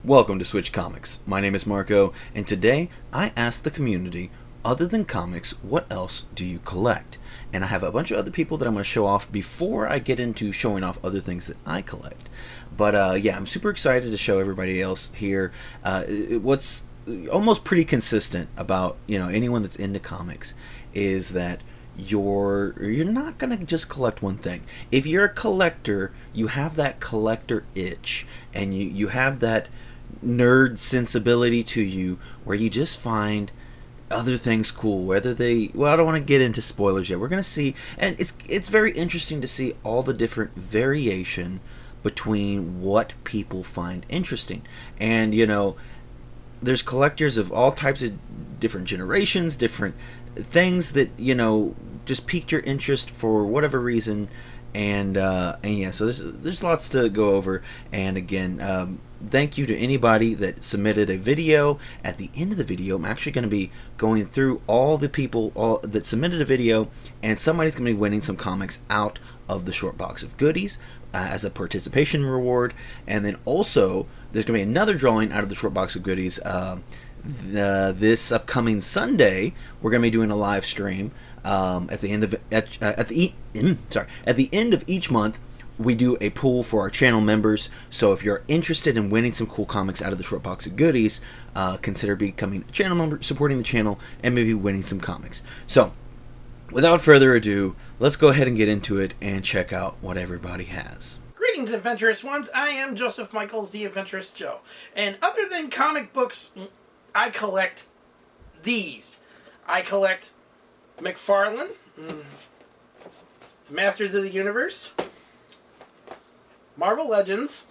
Welcome to Switch Comics. My name is Marco, and today I asked the community, other than comics, what else do you collect? And I have a bunch of other people that I'm going to show off before I get into showing off other things that I collect. But yeah, I'm super excited to show everybody else here. What's almost pretty consistent about anyone that's into comics is that you're not gonna just collect one thing. If you're a collector, you have that collector itch, and you have that nerd sensibility to you where you just find other things cool, whether they, well, I don't want to get into spoilers yet. We're going to see, and it's very interesting to see all the different variation between what people find interesting. And there's collectors of all types of different generations, different things that just piqued your interest for whatever reason. And yeah, so there's lots to go over. And again, thank you to anybody that submitted a video. At the end of the video, I'm actually going to be going through all the people that submitted a video, and somebody's going to be winning some comics out of the short box of goodies as a participation reward. And then also there's going to be another drawing out of the short box of goodies this upcoming Sunday. We're going to be doing a live stream at the end of each month. We do a pool for our channel members, so if you're interested in winning some cool comics out of the short box of goodies, consider becoming a channel member, supporting the channel, and maybe winning some comics. So, without further ado, let's go ahead and get into it and check out what everybody has. Greetings, adventurous ones. I am Joseph Michaels, the Adventurous Joe. And other than comic books, I collect these. I collect McFarlane, Masters of the Universe, Marvel Legends,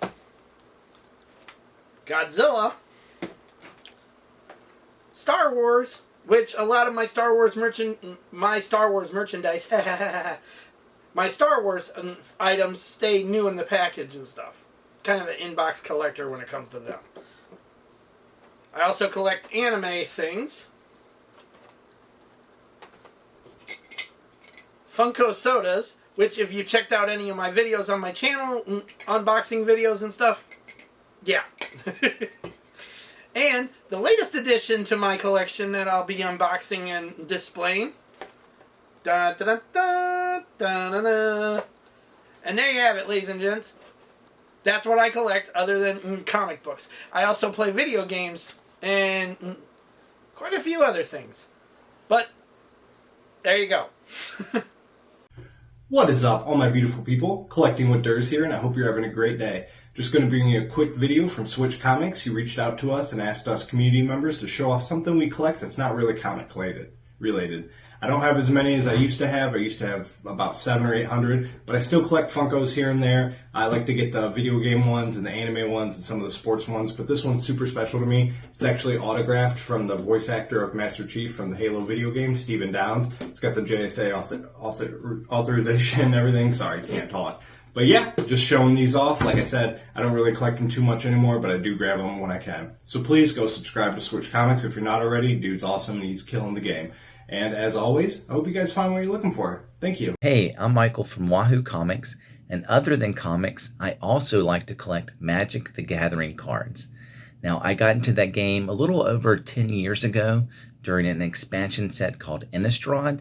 Godzilla, Star Wars, which a lot of my Star Wars merchandise, my Star Wars items stay new in the package and stuff. Kind of an inbox collector when it comes to them. I also collect anime things. Funko sodas, which if you checked out any of my videos on my channel, unboxing videos and stuff, yeah. And the latest addition to my collection that I'll be unboxing and displaying. Da, da, da, da, da, da, da. And there you have it, ladies and gents. That's what I collect other than comic books. I also play video games and quite a few other things. But there you go. What is up, all my beautiful people? Collecting with Durs here, and I hope you're having a great day. Just going to bring you a quick video from Switch Comics. He reached out to us and asked us community members to show off something we collect that's not really comic related. I don't have as many as I used to have. I used to have about 700 or 800, but I still collect Funkos here and there. I like to get the video game ones and the anime ones and some of the sports ones, but this one's super special to me. It's actually autographed from the voice actor of Master Chief from the Halo video game, Stephen Downes. It's got the JSA authorization and everything. Sorry, can't talk. But yeah, just showing these off. Like I said, I don't really collect them too much anymore, but I do grab them when I can. So please go subscribe to Switch Comics if you're not already. Dude's awesome and he's killing the game. And as always, I hope you guys find what you're looking for. Thank you. Hey, I'm Michael from Wahoo Comics, and other than comics, I also like to collect Magic the Gathering cards. Now, I got into that game a little over 10 years ago during an expansion set called Innistrad,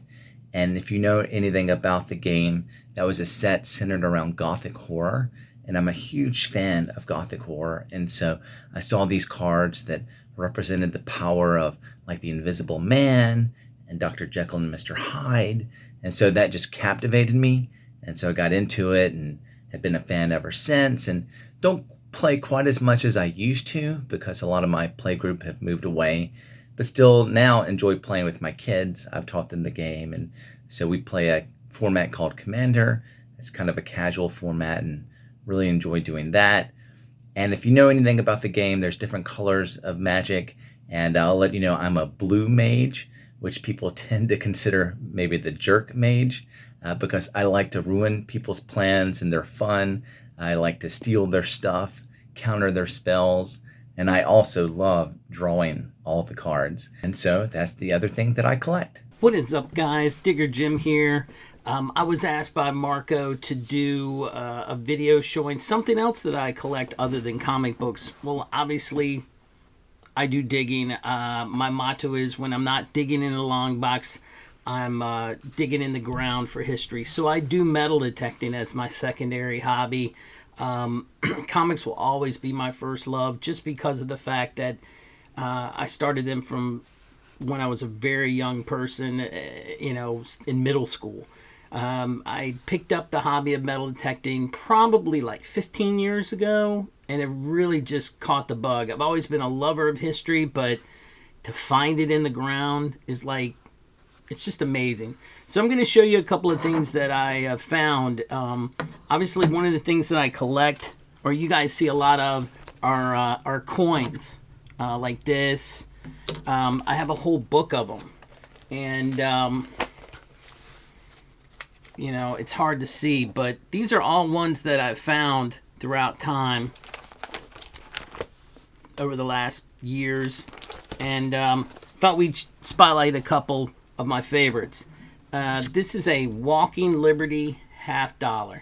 and if you know anything about the game, that was a set centered around Gothic horror, and I'm a huge fan of Gothic horror, and so I saw these cards that represented the power of, like, the Invisible Man, and Dr. Jekyll and Mr. Hyde, and so that just captivated me, and so I got into it and have been a fan ever since, and don't play quite as much as I used to because a lot of my play group have moved away, but still now enjoy playing with my kids. I've taught them the game, and so we play a format called Commander. It's kind of a casual format and really enjoy doing that. And if you know anything about the game, there's different colors of Magic, and I'll let you know I'm a blue mage, which people tend to consider maybe the jerk mage, because I like to ruin people's plans and their fun. I like to steal their stuff, counter their spells, and I also love drawing all the cards. And so that's the other thing that I collect. What is up, guys? Digger Jim here. I was asked by Marco to do a video showing something else that I collect other than comic books. Well, obviously, I do digging. My motto is when I'm not digging in a long box, I'm digging in the ground for history. So I do metal detecting as my secondary hobby. Comics will always be my first love just because of the fact that I started them from when I was a very young person, in middle school. I picked up the hobby of metal detecting probably like 15 years ago, and it really just caught the bug. I've always been a lover of history, but to find it in the ground is like, it's just amazing. So I'm going to show you a couple of things that I found. Obviously, one of the things that I collect, or you guys see a lot of, are coins like this. I have a whole book of them, and it's hard to see, but these are all ones that I've found throughout time over the last years, and thought we'd spotlight a couple of my favorites. This is a Walking Liberty $50,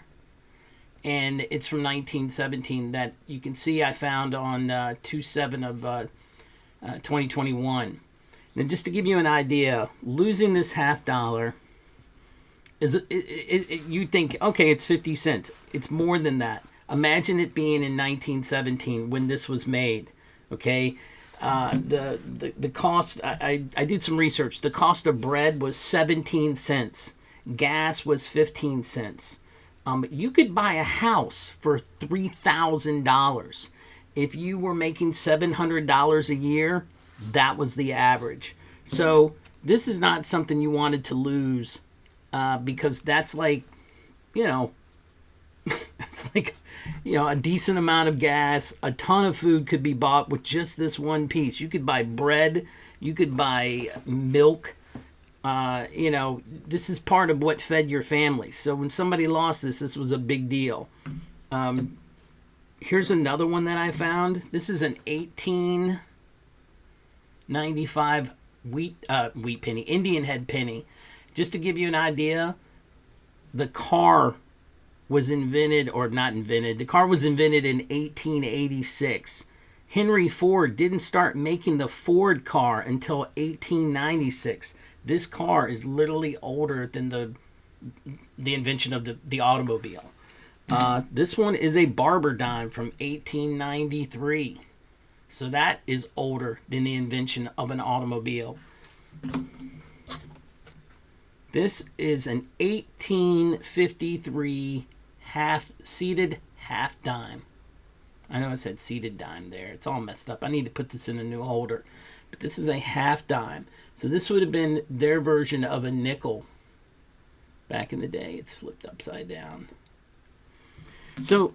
and it's from 1917 that you can see I found on 2/7 of 2021. Now, just to give you an idea, losing this $50 is you think, okay, it's 50 cents. It's more than that. Imagine it being in 1917 when this was made. Okay, the cost. I did some research. The cost of bread was 17 cents. Gas was 15 cents. You could buy a house for $3,000 if you were making $700 a year. That was the average. So this is not something you wanted to lose, because that's like, it's like, a decent amount of gas. A ton of food could be bought with just this one piece. You could buy bread. You could buy milk. This is part of what fed your family. So when somebody lost this was a big deal. Here's another one that I found. This is an 1895 wheat penny, Indian head penny. Just to give you an idea, the car was invented, or not invented, the car was invented in 1886. Henry Ford didn't start making the Ford car until 1896. This car is literally older than the invention of the automobile. This one is a barber dime from 1893. So that is older than the invention of an automobile. This is an 1853 seated half dime. I know I said seated dime there. It's all messed up. I need to put this in a new holder. But this is a half dime. So this would have been their version of a nickel back in the day. It's flipped upside down. So,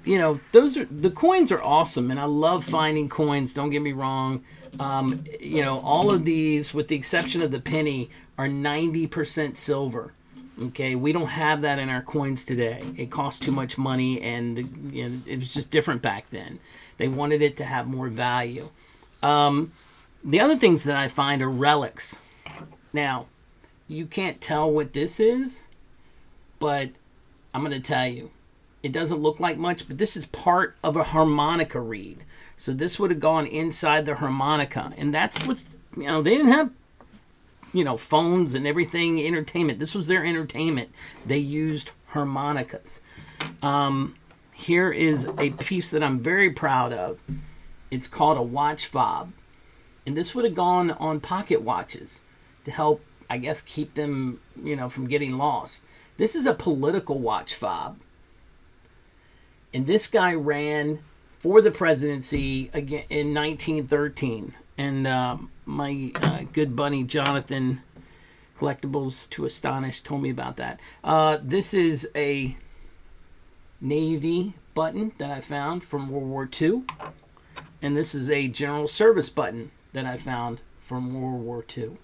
the coins are awesome, and I love finding coins. Don't get me wrong. All of these, with the exception of the penny, are 90% silver. Okay, we don't have that in our coins today. It costs too much money, and it was just different back then. They wanted it to have more value. The other things that I find are relics. Now, you can't tell what this is, but I'm going to tell you. It doesn't look like much, but this is part of a harmonica reed. So this would have gone inside the harmonica, and that's what, they didn't have, phones and everything, entertainment. This was their entertainment. They used harmonicas. Here is a piece that I'm very proud of. It's called a watch fob, and this would have gone on pocket watches to help, I guess, keep them, from getting lost. This is a political watch fob. And this guy ran for the presidency again in 1913. And my good buddy Jonathan, Collectibles to Astonish, told me about that. This is a Navy button that I found from World War II. And this is a General Service button that I found from World War II.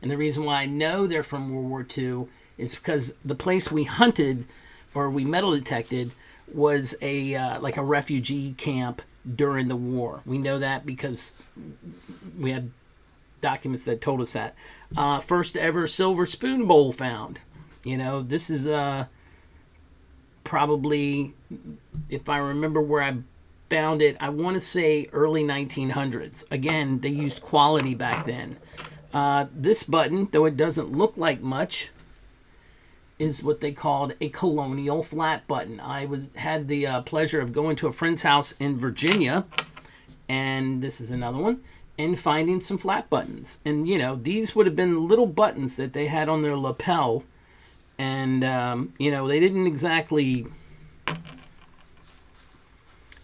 And the reason why I know they're from World War II is because the place we hunted, or we metal detected, was like a refugee camp during the war. We know that because we had documents that told us that. First ever silver spoon bowl found. This is probably, if I remember where I found it, I want to say early 1900s. Again, they used quality back then. This button, though it doesn't look like much, is what they called a colonial flat button. I had the pleasure of going to a friend's house in Virginia, and this is another one, and finding some flat buttons. And, these would have been little buttons that they had on their lapel, and, they didn't exactly...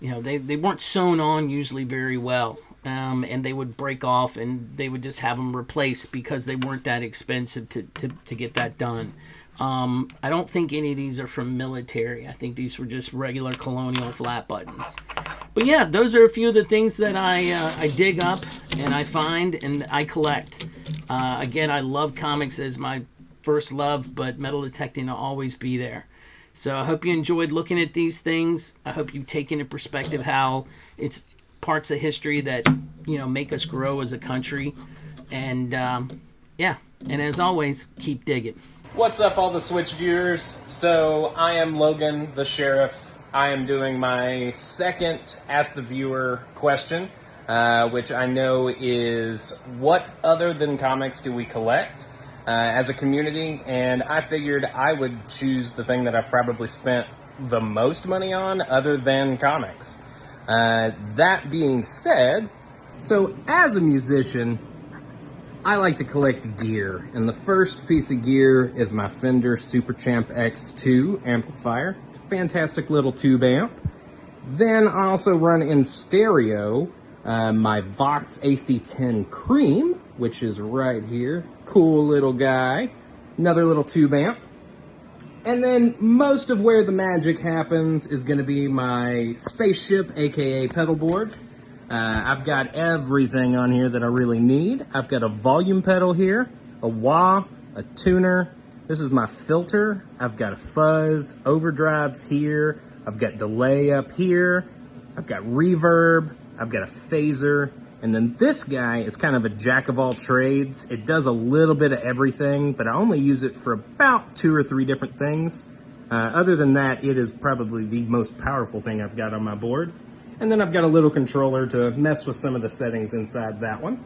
they weren't sewn on usually very well, and they would break off, and they would just have them replaced because they weren't that expensive to get that done. I don't think any of these are from military. I think these were just regular colonial flat buttons. But yeah, those are a few of the things that I dig up and I find and I collect. Again, I love comics as my first love, but metal detecting will always be there. So I hope you enjoyed looking at these things. I hope you've taken into perspective how it's parts of history that, make us grow as a country. And, yeah. And as always, keep digging. What's up, all the Switch viewers? So, I am Logan, the Sheriff. I am doing my second Ask the Viewer question, which I know is, what other than comics do we collect as a community? And I figured I would choose the thing that I've probably spent the most money on other than comics. That being said, so as a musician, I like to collect gear, and the first piece of gear is my Fender Super Champ X2 amplifier. It's a fantastic little tube amp. Then I also run in stereo my Vox AC10 Cream, which is right here. Cool little guy. Another little tube amp. And then most of where the magic happens is going to be my Spaceship, aka pedal board. I've got everything on here that I really need. I've got a volume pedal here, a wah, a tuner. This is my filter. I've got a fuzz, overdrives here. I've got delay up here. I've got reverb. I've got a phaser. And then this guy is kind of a jack of all trades. It does a little bit of everything, but I only use it for about 2 or 3 different things. Other than that, it is probably the most powerful thing I've got on my board. And then I've got a little controller to mess with some of the settings inside that one.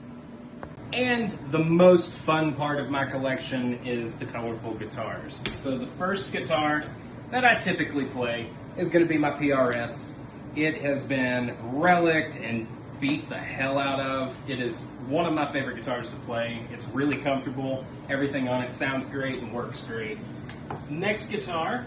And the most fun part of my collection is the colorful guitars. So the first guitar that I typically play is going to be my PRS. It has been relicked and beat the hell out of. It is one of my favorite guitars to play. It's really comfortable. Everything on it sounds great and works great. Next guitar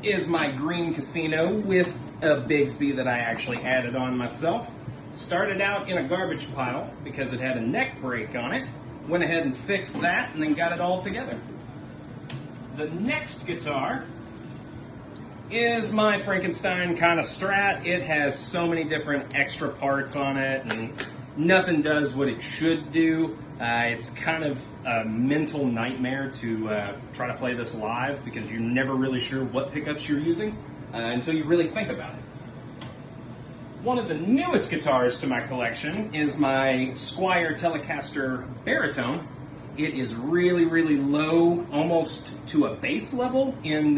is my Green Casino with a Bigsby that I actually added on myself. Started out in a garbage pile because it had a neck break on it. Went ahead and fixed that and then got it all together. The next guitar is my Frankenstein kind of Strat. It has so many different extra parts on it and nothing does what it should do. It's kind of a mental nightmare to try to play this live because you're never really sure what pickups you're using until you really think about it. One of the newest guitars to my collection is my Squier Telecaster Baritone. It is really, really low, almost to a bass level in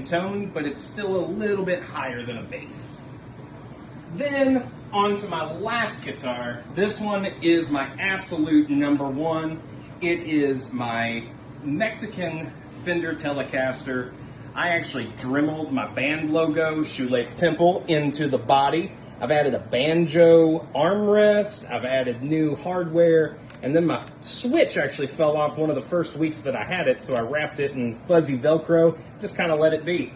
tone, but it's still a little bit higher than a bass. Then, on to my last guitar. This one is my absolute number one. It is my Mexican Fender Telecaster. I actually dremeled my band logo, Shoelace Temple, into the body. I've added a banjo armrest. I've added new hardware. And then my switch actually fell off one of the first weeks that I had it, so I wrapped it in fuzzy Velcro, just kind of let it be.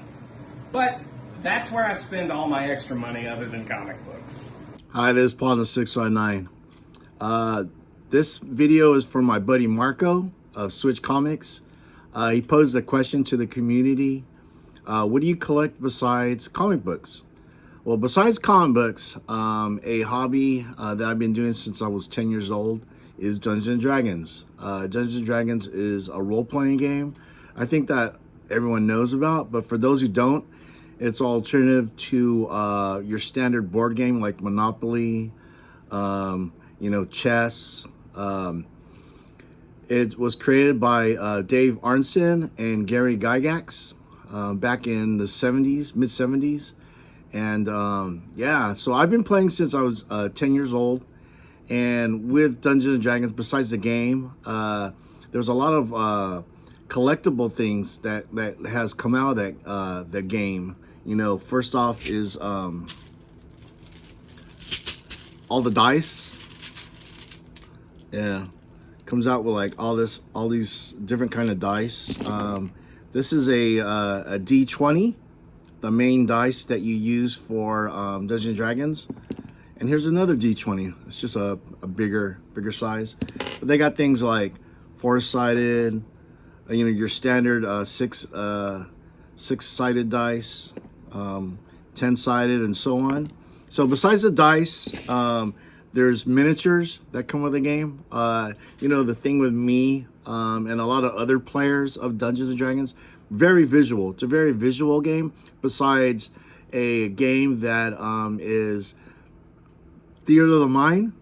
But that's where I spend all my extra money other than comic books. Hi, this is Paul in the 619. This video is for my buddy Marco of Switch Comics. He posed a question to the community. What do you collect besides comic books? Well, besides comic books, a hobby that I've been doing since I was 10 years old is Dungeons & Dragons. Dungeons & Dragons is a role-playing game I think that everyone knows about, but for those who don't, it's alternative to your standard board game like Monopoly, chess. It was created by Dave Arnson and Gary Gygax back in the 70s, mid 70s. And yeah, so I've been playing since I was 10 years old. And with Dungeons and Dragons, besides the game, there's a lot of collectible things that has come out of that the game. You know, first off is all the dice. Yeah, comes out with like all these different kind of dice. This is a D20, the main dice that you use for Dungeons and Dragons. And here's another D20. It's just a bigger size. But they got things like 4-sided, you know, your standard six-sided dice, 10-sided, and so on. So besides the dice, there's miniatures that come with the game. You know, the thing with me and a lot of other players of Dungeons and Dragons, very visual. It's a very visual game. Besides a game that is theater of the mind,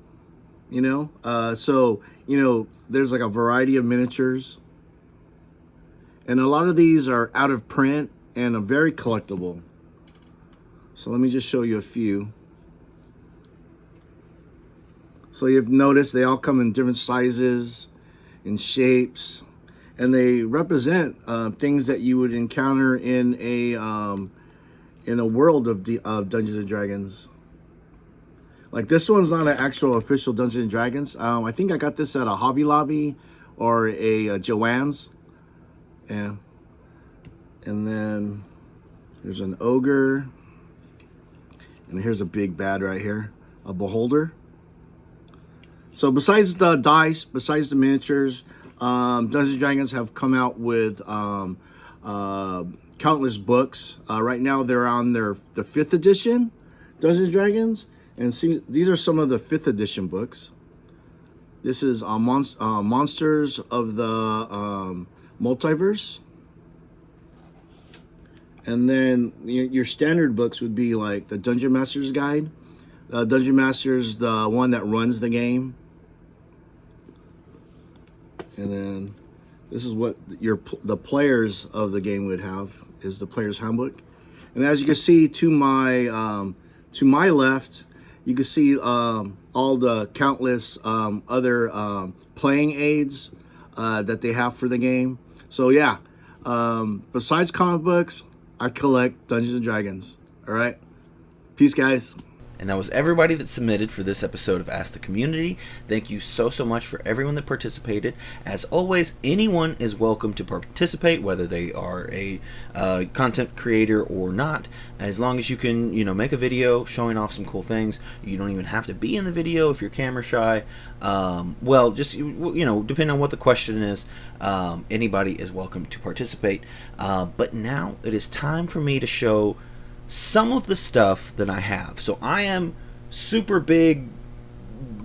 you know. So, you know, there's like a variety of miniatures. And a lot of these are out of print and are very collectible. So let me just show you a few. So you've noticed they all come in different sizes and shapes. And they represent things that you would encounter in a world of Dungeons and Dragons. Like this one's not an actual official Dungeons and Dragons. I think I got this at a Hobby Lobby or a Joann's. Yeah. And then there's an ogre. And here's a big bad right here, a beholder. So besides the dice, besides the miniatures, Dungeons and Dragons have come out with countless books. Right now they're on the 5th edition Dungeons and Dragons. And see, these are some of the 5th edition books. This is Monsters of the Multiverse. And then your standard books would be like the Dungeon Master's Guide. Dungeon Master's the one that runs the game. And then this is what the players of the game would have, is the player's handbook. And as you can see to my left, you can see all the countless other playing aids that they have for the game. So yeah, besides comic books, I collect Dungeons and Dragons. All right, peace, guys. And that was everybody that submitted for this episode of Ask the Community. Thank you so much for everyone that participated. As always, anyone is welcome to participate, whether they are a content creator or not. As long as you can, you know, make a video showing off some cool things. You don't even have to be in the video if you're camera shy. Well, just, you know, depending on what the question is, anybody is welcome to participate. But now it is time for me to show some of the stuff that I have. So I am super big,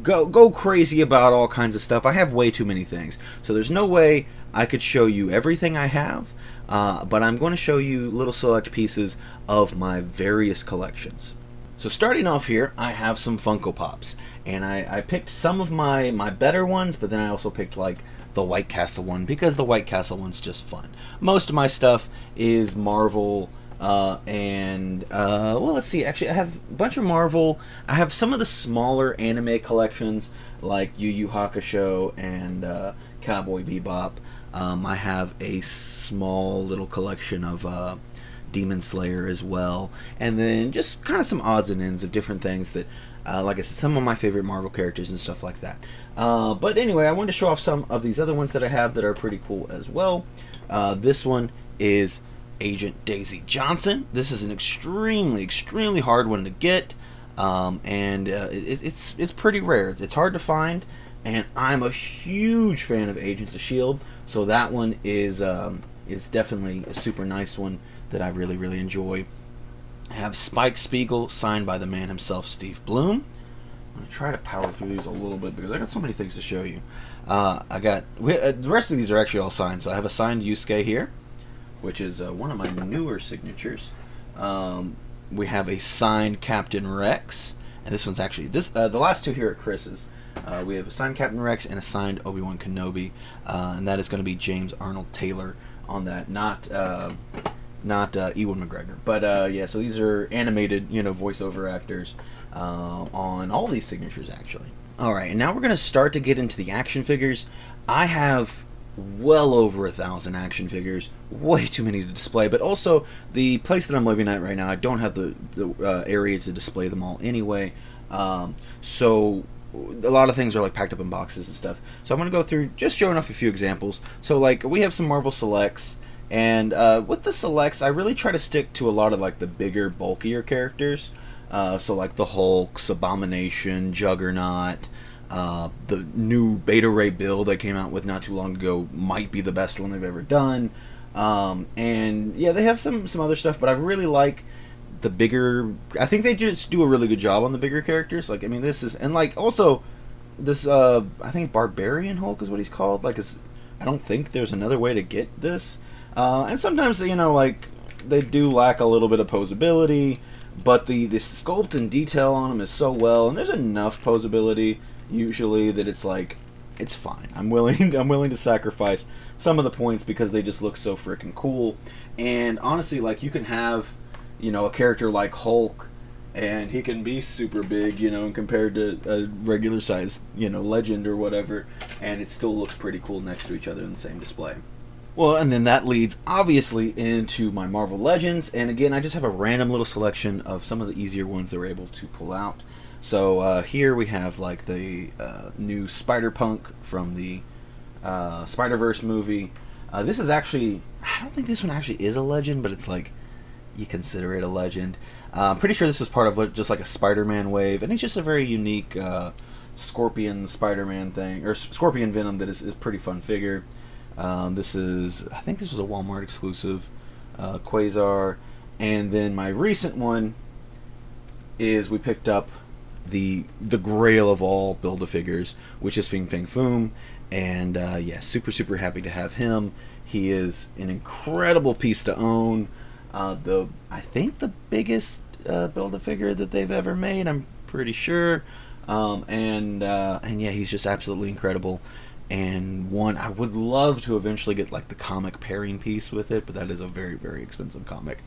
go crazy about all kinds of stuff. I have way too many things, so there's no way I could show you everything I have, but I'm going to show you little select pieces of my various collections. So starting off here, I have some Funko Pops, and I picked some of my better ones, but then I also picked like the White Castle one, because the White Castle one's just fun. Most of my stuff is Marvel, well, let's see, actually I have a bunch of Marvel. I have some of the smaller anime collections like Yu Yu Hakusho and Cowboy Bebop. I have a small little collection of Demon Slayer as well, and then just kind of some odds and ends of different things that, like I said, some of my favorite Marvel characters and stuff like that. But anyway, I wanted to show off some of these other ones that I have that are pretty cool as well. This one is Agent Daisy Johnson. This is an extremely hard one to get, and it's pretty rare. It's hard to find, and I'm a huge fan of Agents of S.H.I.E.L.D., so that one is definitely a super nice one that I really enjoy. I have Spike Spiegel, signed by the man himself, Steve Bloom. I'm gonna try to power through these a little bit because I got so many things to show you. The rest of these are actually all signed. So I have a signed Yusuke here, which is one of my newer signatures. We have a signed Captain Rex, and this one's actually the last two here at Chris's. We have a signed Captain Rex and a signed Obi-Wan Kenobi, and that is going to be James Arnold Taylor on that, not Ewan McGregor. But yeah, so these are animated, voiceover actors on all these signatures, actually. All right, and now we're going to start to get into the action figures. I have well over 1,000 action figures, way too many to display, but also the place that I'm living at right now, I don't have the area to display them all anyway, so a lot of things are like packed up in boxes and stuff. So I'm going to go through just showing off a few examples. So like we have some Marvel Selects, and with the Selects I really try to stick to a lot of like the bigger, bulkier characters, so like the Hulks, Abomination, Juggernaut. The new Beta Ray build they came out with not too long ago might be the best one they've ever done. And yeah, they have some other stuff, but I really like the bigger. I think they just do a really good job on the bigger characters. Like, I mean, this is, and like also this I think Barbarian Hulk is what he's called. Like, I don't think there's another way to get this. And sometimes like they do lack a little bit of posability, but the sculpt and detail on them is so well, and there's enough posability usually that it's like it's fine. I'm willing to sacrifice some of the points because they just look so freaking cool. And honestly, like, you can have a character like Hulk, and he can be super big, compared to a regular sized legend or whatever, and it still looks pretty cool next to each other in the same display. Well, and then that leads obviously into my Marvel Legends, and again, I just have a random little selection of some of the easier ones that we're able to pull out. So here we have like the new Spider-Punk from the Spider-Verse movie. This is actually, I don't think this one actually is a legend, but it's like, you consider it a legend. I'm pretty sure this is part of just like a Spider-Man wave, and it's just a very unique Scorpion Spider-Man thing, or Scorpion Venom that is a pretty fun figure. I think this was a Walmart exclusive, Quasar. And then my recent one is we picked up the grail of all Build-A-Figures, which is Fing Fang Foom, and yeah, super happy to have him. He is an incredible piece to own. I think the biggest Build-A-Figure that they've ever made, I'm pretty sure. And yeah, he's just absolutely incredible. And one I would love to eventually get like the comic pairing piece with it, but that is a very, very expensive comic.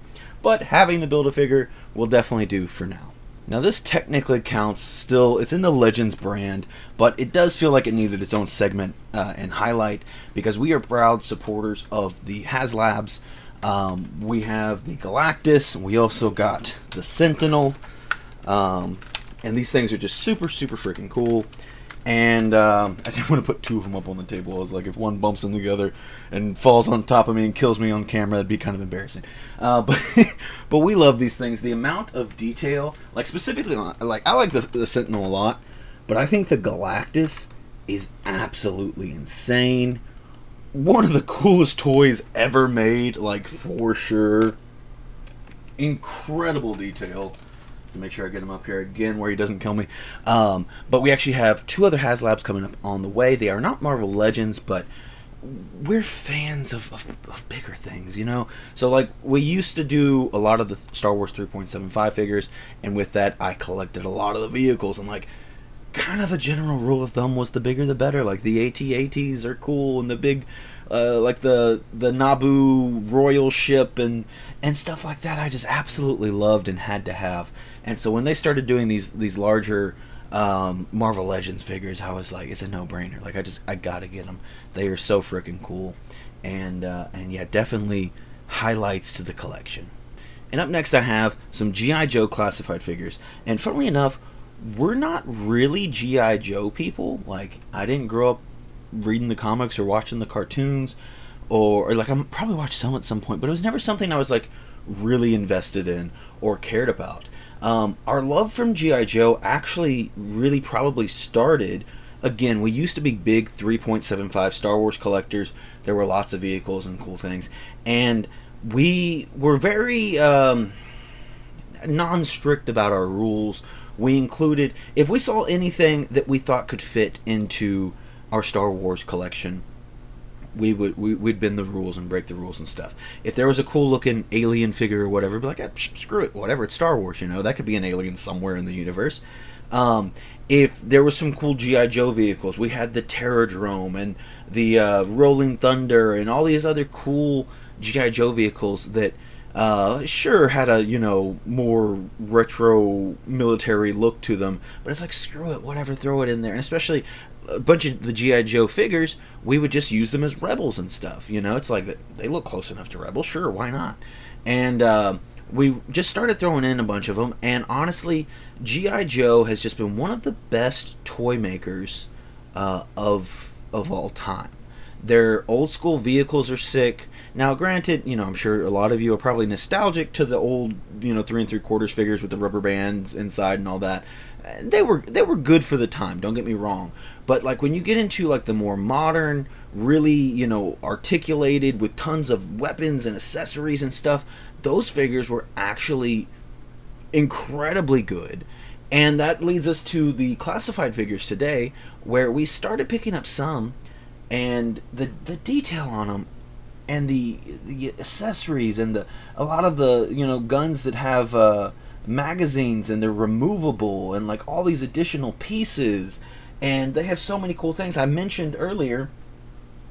But having the Build-A-Figure will definitely do for now. Now this technically counts still, it's in the Legends brand, but it does feel like it needed its own segment and highlight, because we are proud supporters of the HasLabs. We have the Galactus, we also got the Sentinel, and these things are just super freaking cool. And I didn't want to put two of them up on the table. I was like, if one bumps into the other and falls on top of me and kills me on camera, that'd be kind of embarrassing. But we love these things. The amount of detail, like specifically, like I like the Sentinel a lot, but I think the Galactus is absolutely insane. One of the coolest toys ever made, like, for sure. Incredible detail. Make sure I get him up here again where he doesn't kill me. But we actually have two other HasLabs coming up on the way. They are not Marvel Legends, but we're fans of bigger things, So, like, we used to do a lot of the Star Wars 3.75 figures, and with that, I collected a lot of the vehicles. And, like, kind of a general rule of thumb was the bigger the better. Like, the AT-ATs are cool, and the big, like the Naboo royal ship and stuff like that, I just absolutely loved and had to have. And so when they started doing these larger Marvel Legends figures, I was like, it's a no-brainer. Like, I gotta get them. They are so freaking cool, and yeah, definitely highlights to the collection. And up next, I have some G.I. Joe classified figures. And funnily enough, we're not really G.I. Joe people. Like, I didn't grow up reading the comics or watching the cartoons, or like, I probably watched some at some point, but it was never something I was like really invested in or cared about. Our love from G.I. Joe actually really probably started, again, we used to be big 3.75 Star Wars collectors. There were lots of vehicles and cool things, and we were very non-strict about our rules. We included, if we saw anything that we thought could fit into our Star Wars collection, we'd bend the rules and break the rules and stuff. If there was a cool looking alien figure or whatever, we'd be like, screw it, whatever, it's Star Wars, that could be an alien somewhere in the universe. If there was some cool GI Joe vehicles, we had the Terradrome and the Rolling Thunder and all these other cool GI Joe vehicles that sure had a more retro military look to them, but it's like screw it, whatever, throw it in there. And especially a bunch of the GI Joe figures, we would just use them as rebels and stuff. It's like they look close enough to rebels, sure, why not? And we just started throwing in a bunch of them, and honestly, GI Joe has just been one of the best toy makers of all time. Their old school vehicles are sick. Now, granted, I'm sure a lot of you are probably nostalgic to the old, 3 3/4 figures with the rubber bands inside and all that. They were good for the time. Don't get me wrong. But like when you get into like the more modern, really, articulated with tons of weapons and accessories and stuff, those figures were actually incredibly good. And that leads us to the classified figures today, where we started picking up some, and the detail on them, and the accessories, and a lot of the guns that have magazines, and they're removable, and like all these additional pieces, and they have so many cool things. I mentioned earlier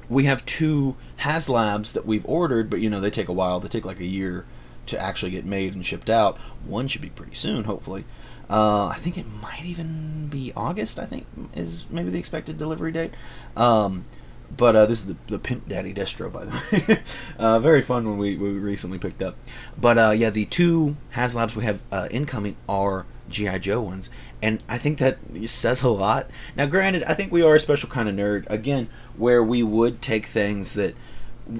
we have 2 HasLabs that we've ordered, but they take a while. They take like a year to actually get made and shipped out. One should be pretty soon, hopefully. I think it might even be August, I think, is maybe the expected delivery date. But this is the Pimp Daddy Destro, by the way. Very fun one we recently picked up. But yeah, the 2 HasLabs we have incoming are G.I. Joe ones. And I think that says a lot. Now, granted, I think we are a special kind of nerd, again, where we would take things that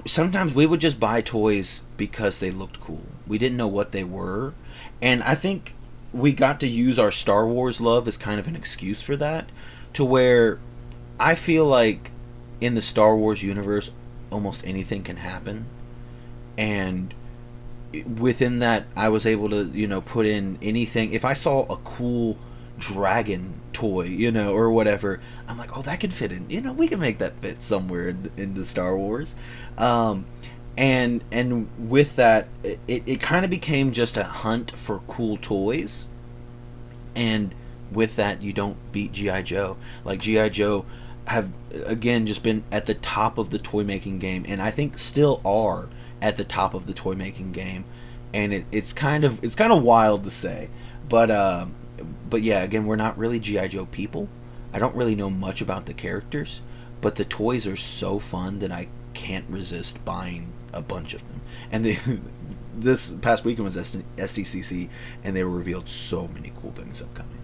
sometimes we would just buy toys because they looked cool. We didn't know what they were. And I think we got to use our Star Wars love as kind of an excuse for that, to where I feel like in the Star Wars universe, almost anything can happen. And within that, I was able to, put in anything. If I saw a cool dragon toy, or whatever, I'm like, oh, that can fit in. We can make that fit somewhere in the Star Wars. And with that, it kind of became just a hunt for cool toys. And with that, you don't beat G.I. Joe. Like, G.I. Joe have, again, just been at the top of the toy making game, and I think still are at the top of the toy making game. And it's kind of wild to say, but yeah, again, we're not really G.I. Joe people. I don't really know much about the characters, but the toys are so fun that I can't resist buying a bunch of them. And this past weekend was SDCC, and they revealed so many cool things upcoming.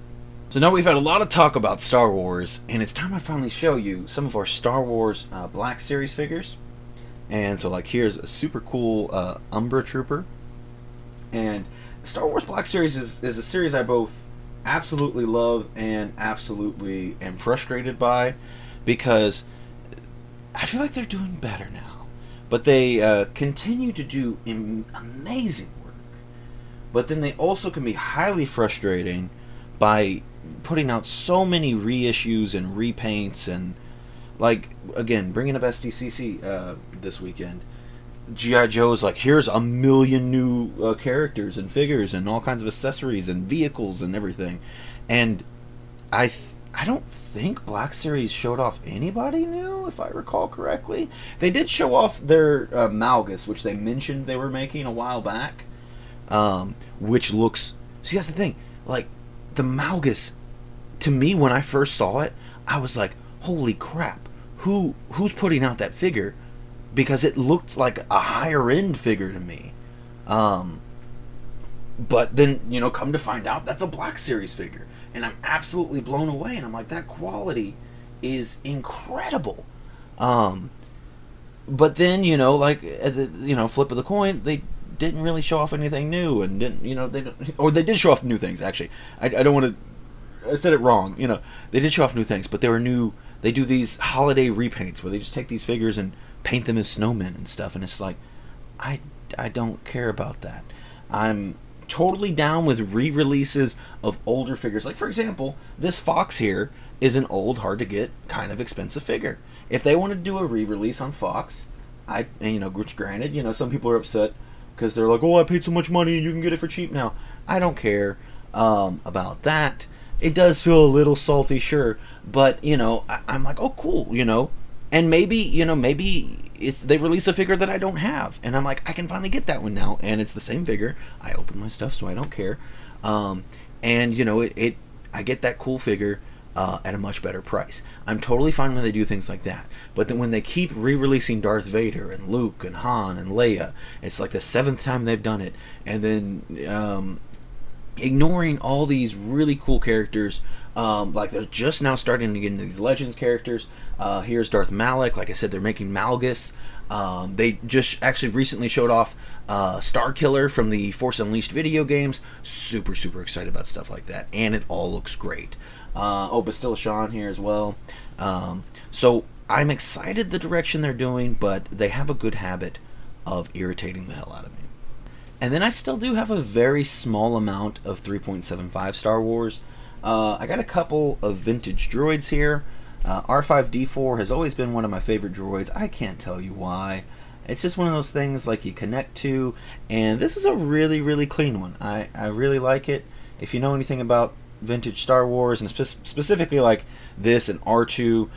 So now we've had a lot of talk about Star Wars, and it's time I finally show you some of our Star Wars Black Series figures. And so, like, here's a super cool Umbra Trooper. And Star Wars Black Series is a series I both absolutely love and absolutely am frustrated by, because I feel like they're doing better now. But they continue to do amazing work. But then they also can be highly frustrating by putting out so many reissues and repaints, and like, again, bringing up SDCC this weekend, G.I. Joe's like, here's a million new characters and figures and all kinds of accessories and vehicles and everything. And I don't think Black Series showed off anybody new, if I recall correctly. They did show off their Malgus, which they mentioned they were making a while back, which looks... See, that's the thing. Like, the Malgus, to me, when I first saw it, I was like, holy crap, who's putting out that figure? Because it looked like a higher end figure to me. But then, come to find out, that's a Black Series figure. And I'm absolutely blown away. And I'm like, that quality is incredible. But then, flip of the coin, they didn't really show off anything new. And they did show off new things, actually. I don't want to... I said it wrong. They did show off new things, but they were new. They do these holiday repaints where they just take these figures and paint them as snowmen and stuff, and it's like, I don't care about that. I'm totally down with re-releases of older figures. Like, for example, this Fox here is an old, hard to get, kind of expensive figure. If they want to do a re-release on Fox, which granted, some people are upset because they're like, oh, I paid so much money and you can get it for cheap now. I don't care about that. it does feel a little salty, sure, but I'm like, oh, cool, and maybe it's they release a figure that I don't have, and I'm like, I can finally get that one now, and it's the same figure. I open my stuff, so I don't care, and I get that cool figure at a much better price. I'm totally fine when they do things like that, but then when they keep re-releasing Darth Vader and Luke and Han and Leia, it's like the 7th time they've done it, and then ignoring all these really cool characters. Like they're just now starting to get into these Legends characters. Here's Darth Malak. Like I said, they're making Malgus. They just actually recently showed off Star Killer from the Force Unleashed video games. Super, super excited about stuff like that. And it all looks great. Bastilla Shawn here as well. So I'm excited the direction they're doing, but they have a good habit of irritating the hell out of me. And then I still do have a very small amount of 3.75 Star Wars. I got a couple of vintage droids here. R5-D4 has always been one of my favorite droids. I can't tell you why. It's just one of those things like you connect to, and this is a really, really clean one. I really like it. If you know anything about vintage Star Wars, and specifically like this and R2,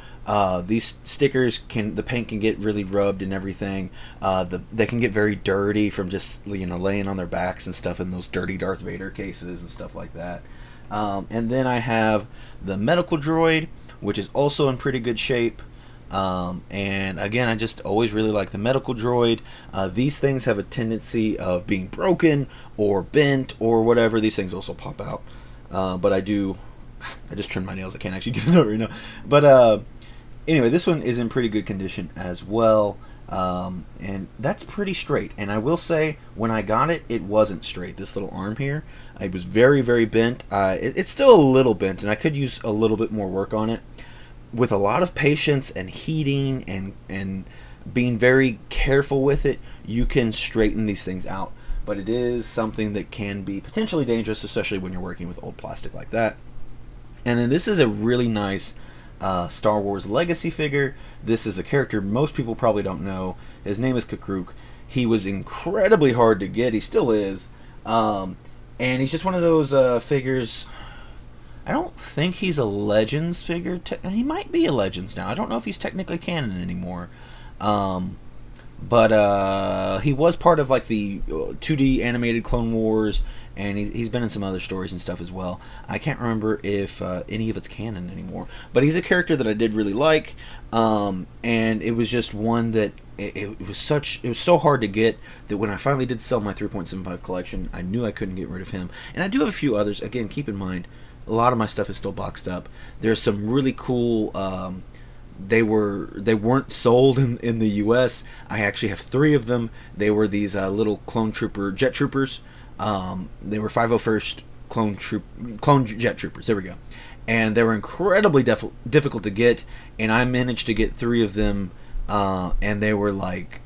these stickers the paint can get really rubbed and everything. They can get very dirty from just laying on their backs and stuff in those dirty Darth Vader cases and stuff like that. And then I have the medical droid, which is also in pretty good shape. And again, I just always really like the medical droid. These things have a tendency of being broken or bent or whatever. These things also pop out. But I just trimmed my nails. I can't actually get it over right now. But anyway, this one is in pretty good condition as well. And that's pretty straight. And I will say, when I got it, it wasn't straight. This little arm here, it was very, very bent. It's still a little bent, and I could use a little bit more work on it. With a lot of patience and heating and being very careful with it, you can straighten these things out. But it is something that can be potentially dangerous, especially when you're working with old plastic like that. And then this is a really nice Star Wars Legacy figure. This is a character most people probably don't know. His name is Kakruk. He was incredibly hard to get. He still is. And he's just one of those figures. I don't think he's a Legends figure. He might be a Legends now. I don't know if he's technically canon anymore. But he was part of like the 2D animated Clone Wars, and he's been in some other stories and stuff as well. I can't remember if any of it's canon anymore. But he's a character that I did really like, and it was just one that it was so hard to get that when I finally did sell my 3.75 collection, I knew I couldn't get rid of him. And I do have a few others. Again, keep in mind, a lot of my stuff is still boxed up. There's some really cool. They weren't sold in the U.S. I actually have 3 of them. They were these little jet troopers. They were 501st clone jet troopers. There we go. And they were incredibly difficult to get. And I managed to get 3 of them. And they were like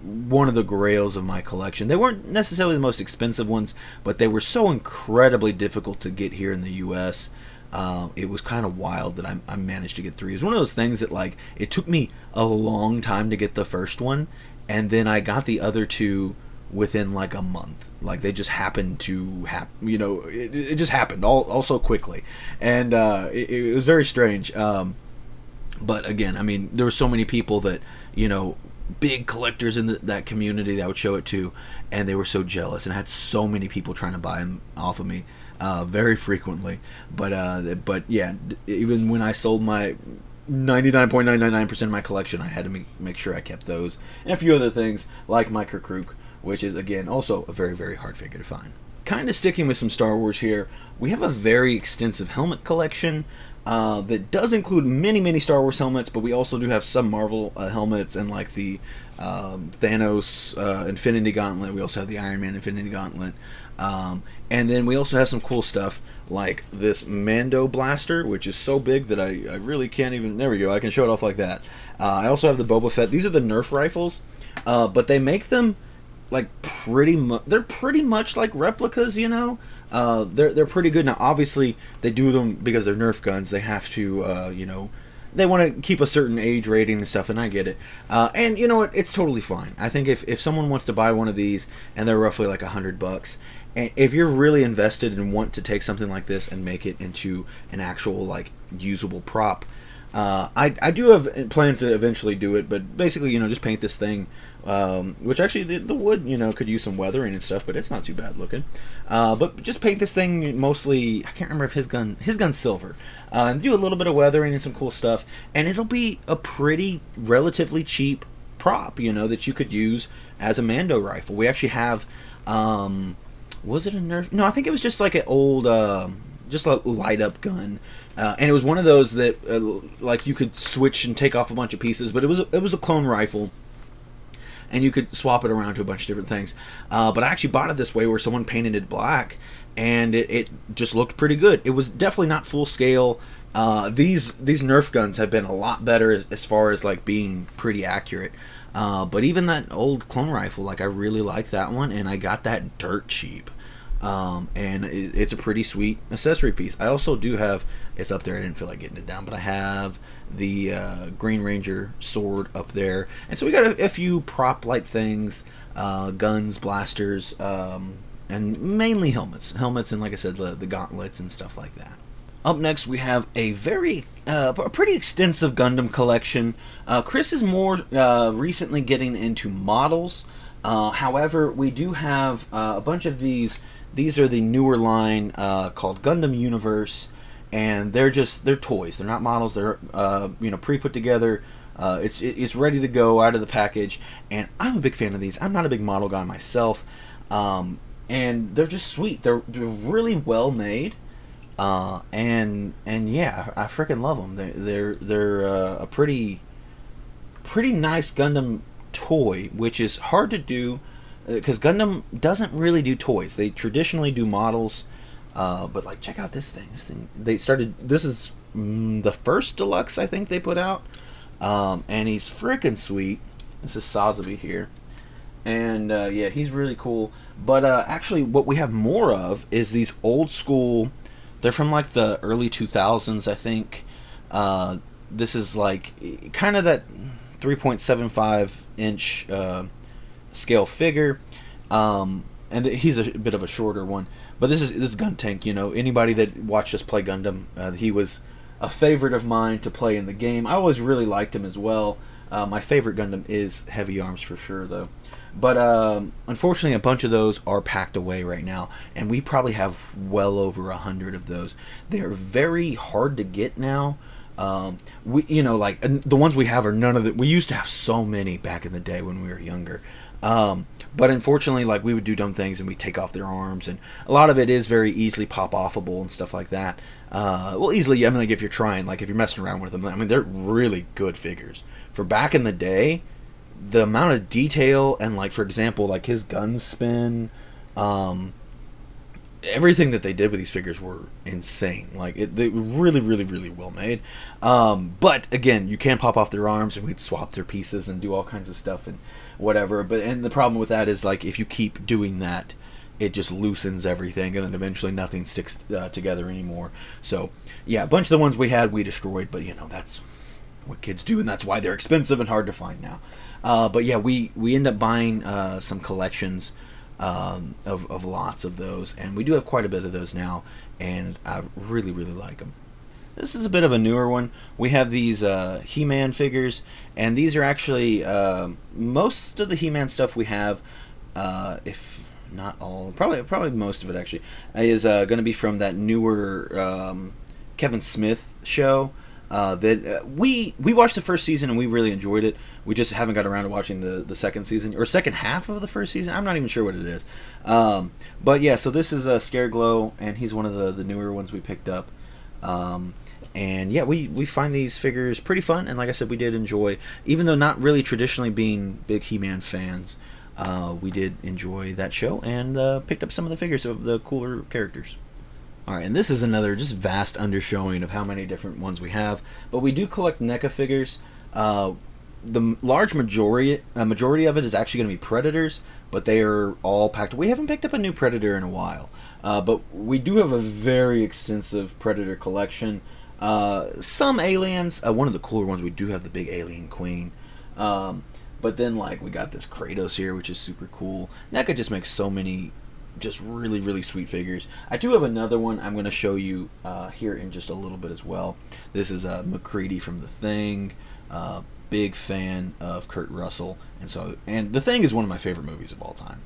one of the grails of my collection. They weren't necessarily the most expensive ones, but they were so incredibly difficult to get here in the U.S. It was kind of wild that I managed to get 3. It was one of those things that like it took me a long time to get the first one, and then I got the other 2 within like a month. Like they just happened to happen. It just happened all so quickly, and it was very strange. But again, I mean, there were so many people that big collectors in that community that I would show it to, and they were so jealous, and I had so many people trying to buy them off of me very frequently. But yeah, even when I sold my 99.999% of my collection, I had to make sure I kept those and a few other things like my Kakruk, which is again also a very, very hard figure to find. Kind of sticking with some Star Wars here, we have a very extensive helmet collection that does include many, many Star Wars helmets, but we also do have some Marvel helmets, and like the Thanos Infinity Gauntlet. We also have the Iron Man Infinity Gauntlet. And then we also have some cool stuff like this Mando blaster, which is so big that I really can't even... There we go, I can show it off like that. I also have the Boba Fett. These are the Nerf rifles, but they make them like they're pretty much like replicas, they're pretty good. Now obviously they do them because they're Nerf guns. They have to they want to keep a certain age rating and stuff, and I get it. And you know what, it's totally fine. I think if someone wants to buy one of these and they're roughly like $100, And if you're really invested and want to take something like this and make it into an actual like usable prop, I do have plans to eventually do it, but basically, just paint this thing, which actually the wood, could use some weathering and stuff, but it's not too bad looking. But just paint this thing mostly, I can't remember if his gun's silver, and do a little bit of weathering and some cool stuff, and it'll be a pretty relatively cheap prop, that you could use as a Mando rifle. We actually have, was it a Nerf? No, I think it was just like an old, just a light up gun. And it was one of those that like you could switch and take off a bunch of pieces, but it was a clone rifle, and you could swap it around to a bunch of different things. But I actually bought it this way, where someone painted it black, and it just looked pretty good. It was definitely not full scale. These Nerf guns have been a lot better as far as like being pretty accurate. But even that old clone rifle, like I really like that one, and I got that dirt cheap. And it's a pretty sweet accessory piece. I also do have, it's up there, I didn't feel like getting it down, but I have the Green Ranger sword up there. And so we got a few prop-like things, guns, blasters, and mainly helmets. Helmets and, like I said, the gauntlets and stuff like that. Up next, we have a pretty extensive Gundam collection. Chris is more recently getting into models. However, we do have a bunch of these. These are the newer line called Gundam Universe, and they're toys. They're not models. They're pre-put together. It's ready to go out of the package, and I'm a big fan of these. I'm not a big model guy myself, and they're just sweet. They're really well made, and yeah, I freaking love them. They're a pretty nice Gundam toy, which is hard to do. Because Gundam doesn't really do toys. They traditionally do models, but like check out this thing. This is the first deluxe I think they put out, and he's freaking sweet. This is Sazabi here, and yeah, he's really cool. But actually, what we have more of is these old school. They're from like the early 2000s, I think. This is like kind of that 3.75 inch. Scale figure, and he's a bit of a shorter one, but this is Gun Tank. Anybody that watched us play Gundam, he was a favorite of mine to play in the game. I always really liked him as well. My favorite Gundam is Heavy Arms for sure, though. But unfortunately, a bunch of those are packed away right now, and we probably have well over 100 of those. They're very hard to get now. Like the ones we have are none of the. We used to have so many back in the day when we were younger. But unfortunately, like we would do dumb things and we take off their arms, and a lot of it is very easily pop-offable and stuff like that. Easily, I mean, like if you're trying, like if you're messing around with them, I mean, they're really good figures. For back in the day, the amount of detail and like, for example, like his gun spin, everything that they did with these figures were insane. Like they were really, really, really well made. But again, you can pop off their arms, and we'd swap their pieces and do all kinds of stuff and whatever. And the problem with that is like if you keep doing that, it just loosens everything, and then eventually nothing sticks together anymore. So yeah, a bunch of the ones we had we destroyed, but that's what kids do, and that's why they're expensive and hard to find now. But yeah, we end up buying some collections of lots of those, and we do have quite a bit of those now, and I really, really like them. This is a bit of a newer one. We have these He-Man figures, and these are actually most of the He-Man stuff we have, if not all, probably most of it actually, is going to be from that newer Kevin Smith show. That we watched the first season and we really enjoyed it. We just haven't got around to watching the second season or second half of the first season. I'm not even sure what it is. But yeah, so this is Scareglow, and he's one of the newer ones we picked up. And yeah, we find these figures pretty fun, and like I said, we did enjoy, even though not really traditionally being big He-Man fans, we did enjoy that show and picked up some of the figures of the cooler characters. Alright, and this is another just vast undershowing of how many different ones we have, but we do collect NECA figures. The large majority of it is actually going to be Predators, but they are all packed. We haven't picked up a new Predator in a while, but we do have a very extensive Predator collection. Some aliens, one of the cooler ones, we do have the big alien queen. But then, like, we got this Kratos here, which is super cool. NECA just makes so many just really, really sweet figures. I do have another one I'm going to show you here in just a little bit as well. This is McCready from The Thing. Big fan of Kurt Russell, and The Thing is one of my favorite movies of all time.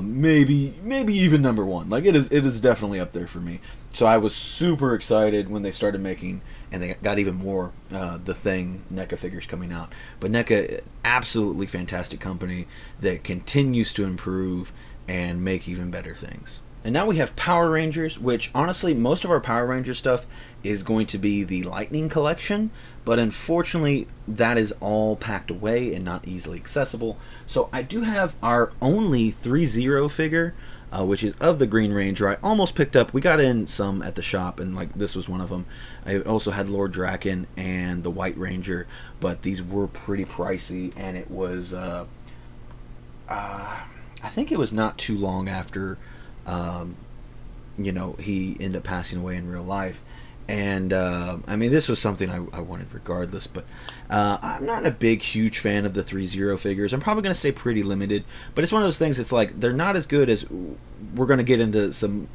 Maybe even number one. Like it is definitely up there for me. So I was super excited when they started making, and they got even more The Thing NECA figures coming out. But NECA, absolutely fantastic company that continues to improve and make even better things. And now we have Power Rangers, which honestly most of our Power Ranger stuff is going to be the Lightning collection, but unfortunately that is all packed away and not easily accessible. So I do have our only 3-0 figure, which is of the Green Ranger. I almost picked up, we got in some at the shop, and like this was one of them. I also had Lord Draken and the White Ranger, but these were pretty pricey, and it was I think it was not too long after he ended up passing away in real life. And I mean, this was something I wanted regardless, but I'm not a huge fan of the 3-0 figures. I'm probably going to stay pretty limited, but it's one of those things, it's like they're not as good as, we're going to get into some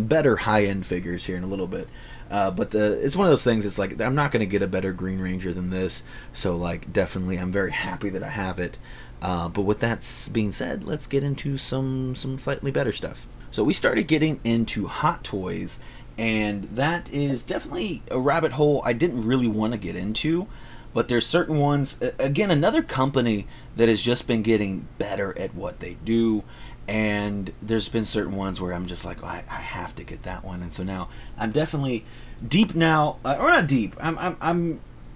better high-end figures here in a little bit. But it's one of those things, it's like I'm not going to get a better Green Ranger than this, so like definitely I'm very happy that I have it. But with that being said, let's get into some slightly better stuff. So we started getting into Hot Toys, and that is definitely a rabbit hole I didn't really want to get into, but there's certain ones, again, another company that has just been getting better at what they do, and there's been certain ones where I'm just like, I have to get that one. And so now I'm definitely deep now, or not deep,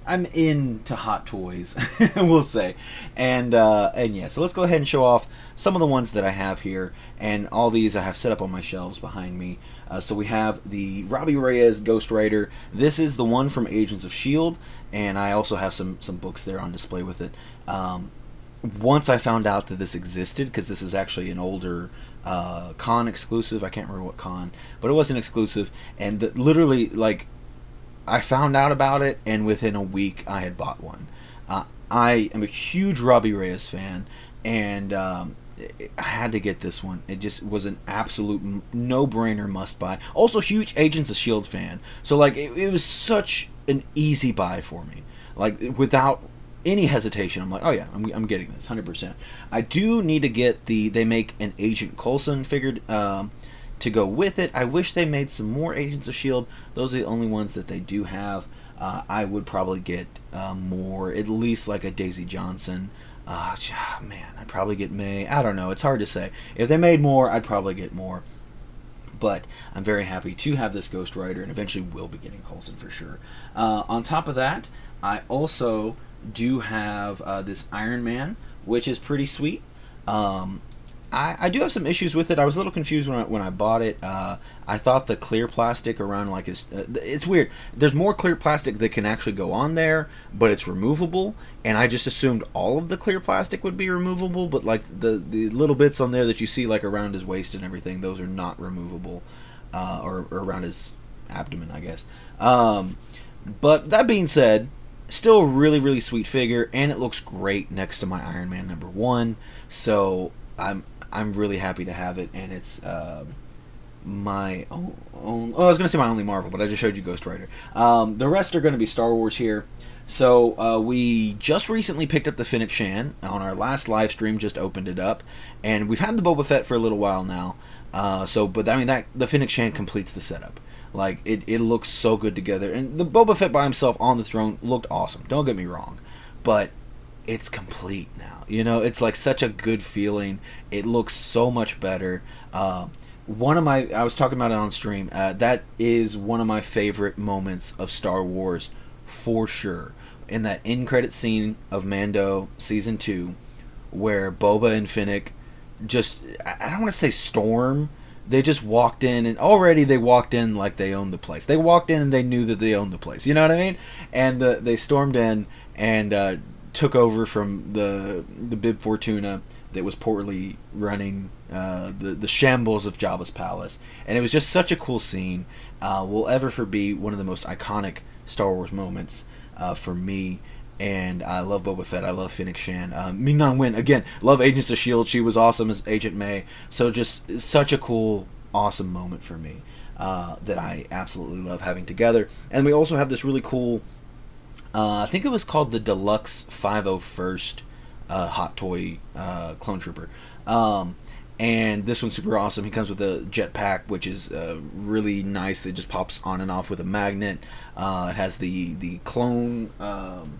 I'm into Hot Toys, we'll say. And yeah, so let's go ahead and show off some of the ones that I have here. And all these I have set up on my shelves behind me. So we have the Robbie Reyes Ghost Rider. This is the one from Agents of S.H.I.E.L.D. And I also have some books there on display with it. Once I found out that this existed, because this is actually an older con exclusive. I can't remember what con, but it was an exclusive. And literally, like, I found out about it, and within a week I had bought one. I am a huge Robbie Reyes fan, and I had to get this one. It just was an absolute no-brainer must-buy. Also, huge Agents of S.H.I.E.L.D. fan, so like it was such an easy buy for me. Like without any hesitation, I'm like, oh yeah, I'm getting this 100%. I do need to get they make an Agent Coulson figured to go with it. I wish they made some more Agents of S.H.I.E.L.D. Those are the only ones that they do have. I would probably get more, at least like a Daisy Johnson. Man, I'd probably get May. I don't know. It's hard to say. If they made more, I'd probably get more. But I'm very happy to have this Ghost Rider, and eventually will be getting Coulson for sure. On top of that, I also do have this Iron Man, which is pretty sweet. I do have some issues with it. I was a little confused when I bought it. I thought the clear plastic around like it's weird. There's more clear plastic that can actually go on there, but it's removable. And I just assumed all of the clear plastic would be removable, but like the little bits on there that you see like around his waist and everything, those are not removable, or around his abdomen, I guess. But that being said, still a really, really sweet figure, and it looks great next to my Iron Man #1. So I'm really happy to have it, and it's my own. Oh, I was going to say my only Marvel, but I just showed you Ghost Rider. The rest are going to be Star Wars here. So we just recently picked up the Fennec Shan on our last live stream. Just opened it up, and we've had the Boba Fett for a little while now. But I mean the Fennec Shan completes the setup. Like it looks so good together, and the Boba Fett by himself on the throne looked awesome. Don't get me wrong, but it's complete now. You know, it's like such a good feeling. It looks so much better. I was talking about it on stream. That is one of my favorite moments of Star Wars, for sure. In that end credit scene of Mando Season 2, where Boba and Fennec just, I don't want to say storm. They just walked in, and already they walked in like they owned the place. They walked in and they knew that they owned the place. You know what I mean? And they stormed in and took over from the Bib Fortuna that was poorly running the shambles of Jabba's palace. And it was just such a cool scene. Will ever be one of the most iconic Star Wars moments for me. and I love Boba Fett. I love Fennec Shan. Ming-Na Wen, again, love Agents of S.H.I.E.L.D. She was awesome as Agent May. So just such a cool, awesome moment for me that I absolutely love having together. And we also have this really cool, I think it was called the Deluxe 501st Hot Toy Clone Trooper. And this one's super awesome. He comes with a jetpack, which is really nice. It just pops on and off with a magnet. It has the clone clone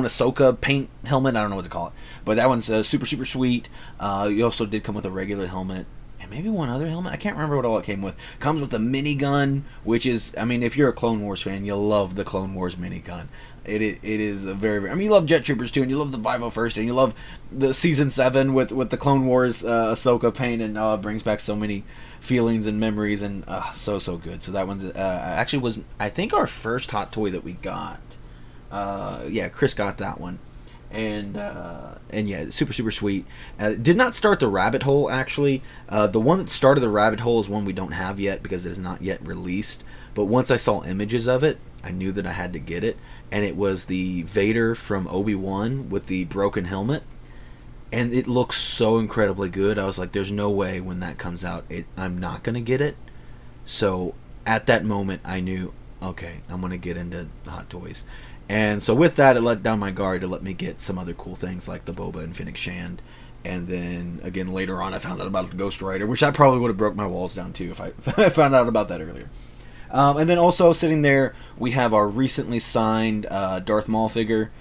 Ahsoka paint helmet. I don't know what to call it, but that one's super sweet. You also did come with a regular helmet and maybe one other helmet. I can't remember what all it came with. Comes with a minigun, which is, I mean, if you're a Clone Wars fan, you'll love the Clone Wars minigun. It is a very, I mean, you love Jet Troopers too, and you love the 501st, and you love the Season 7 with the Clone Wars Ahsoka paint, and it brings back so many feelings and memories, and so good. So that one's actually was, I think, our first hot toy that we got. Yeah, Chris got that one, and yeah, super sweet. Did not start the rabbit hole, actually. The one that started the rabbit hole is one we don't have yet because it is not yet released. But once I saw images of it, I knew that I had to get it, and it was the Vader from Obi-Wan with the broken helmet, and it looks so incredibly good. I was like, there's no way when that comes out I'm not going to get it. So at that moment I knew, okay, I'm going to get into Hot Toys. And so with that, it let down my guard to let me get some other cool things like the Boba and Fennec Shand. And then again later on I found out about the Ghost Rider, which I probably would have broke my walls down too if I found out about that earlier. And then also sitting there, we have our recently signed Darth Maul figure,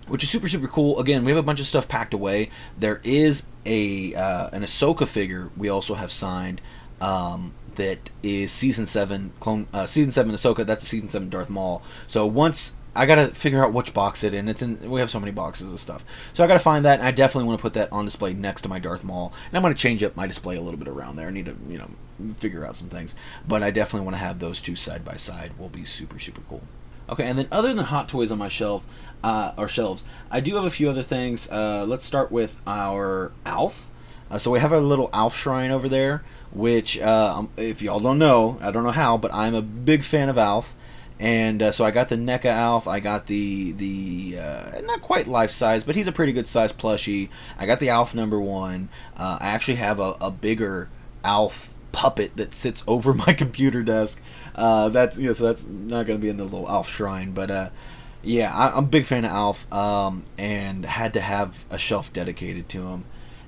which is super cool. Again, we have a bunch of stuff packed away. There is an Ahsoka figure we also have signed that is Season 7 Season 7 Ahsoka. That's a Season 7 Darth Maul. So once I gotta figure out which box it's in. We have so many boxes of stuff, so I gotta find that. And I definitely want to put that on display next to my Darth Maul, and I'm gonna change up my display a little bit around there. I need to, figure out some things, but I definitely want to have those two side by side. Will be super cool. Okay, and then other than Hot Toys on my shelf, or shelves, I do have a few other things. Let's start with our Alf. So we have our little Alf shrine over there, which if y'all don't know, I don't know how, but I'm a big fan of Alf. And so I got the NECA Alf. I got the not quite life size, but he's a pretty good size plushie. I got the Alf #1. I actually have a bigger Alf puppet that sits over my computer desk. That's so that's not going to be in the little Alf shrine, but yeah, I'm a big fan of Alf, and had to have a shelf dedicated to him.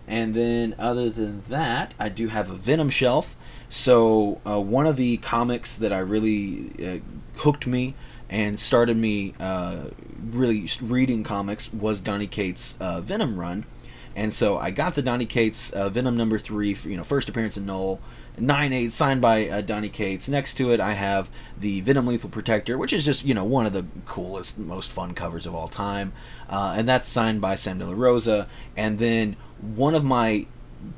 And then other than that, I do have a Venom shelf. So one of the comics that I really hooked me and started me really reading comics was Donny Cates' Venom run. And so I got the Donny Cates Venom #3, first appearance in Null, 9/8, signed by Donny Cates. Next to it, I have the Venom Lethal Protector, which is just, one of the coolest, most fun covers of all time. And that's signed by Sam De La Rosa. And then one of my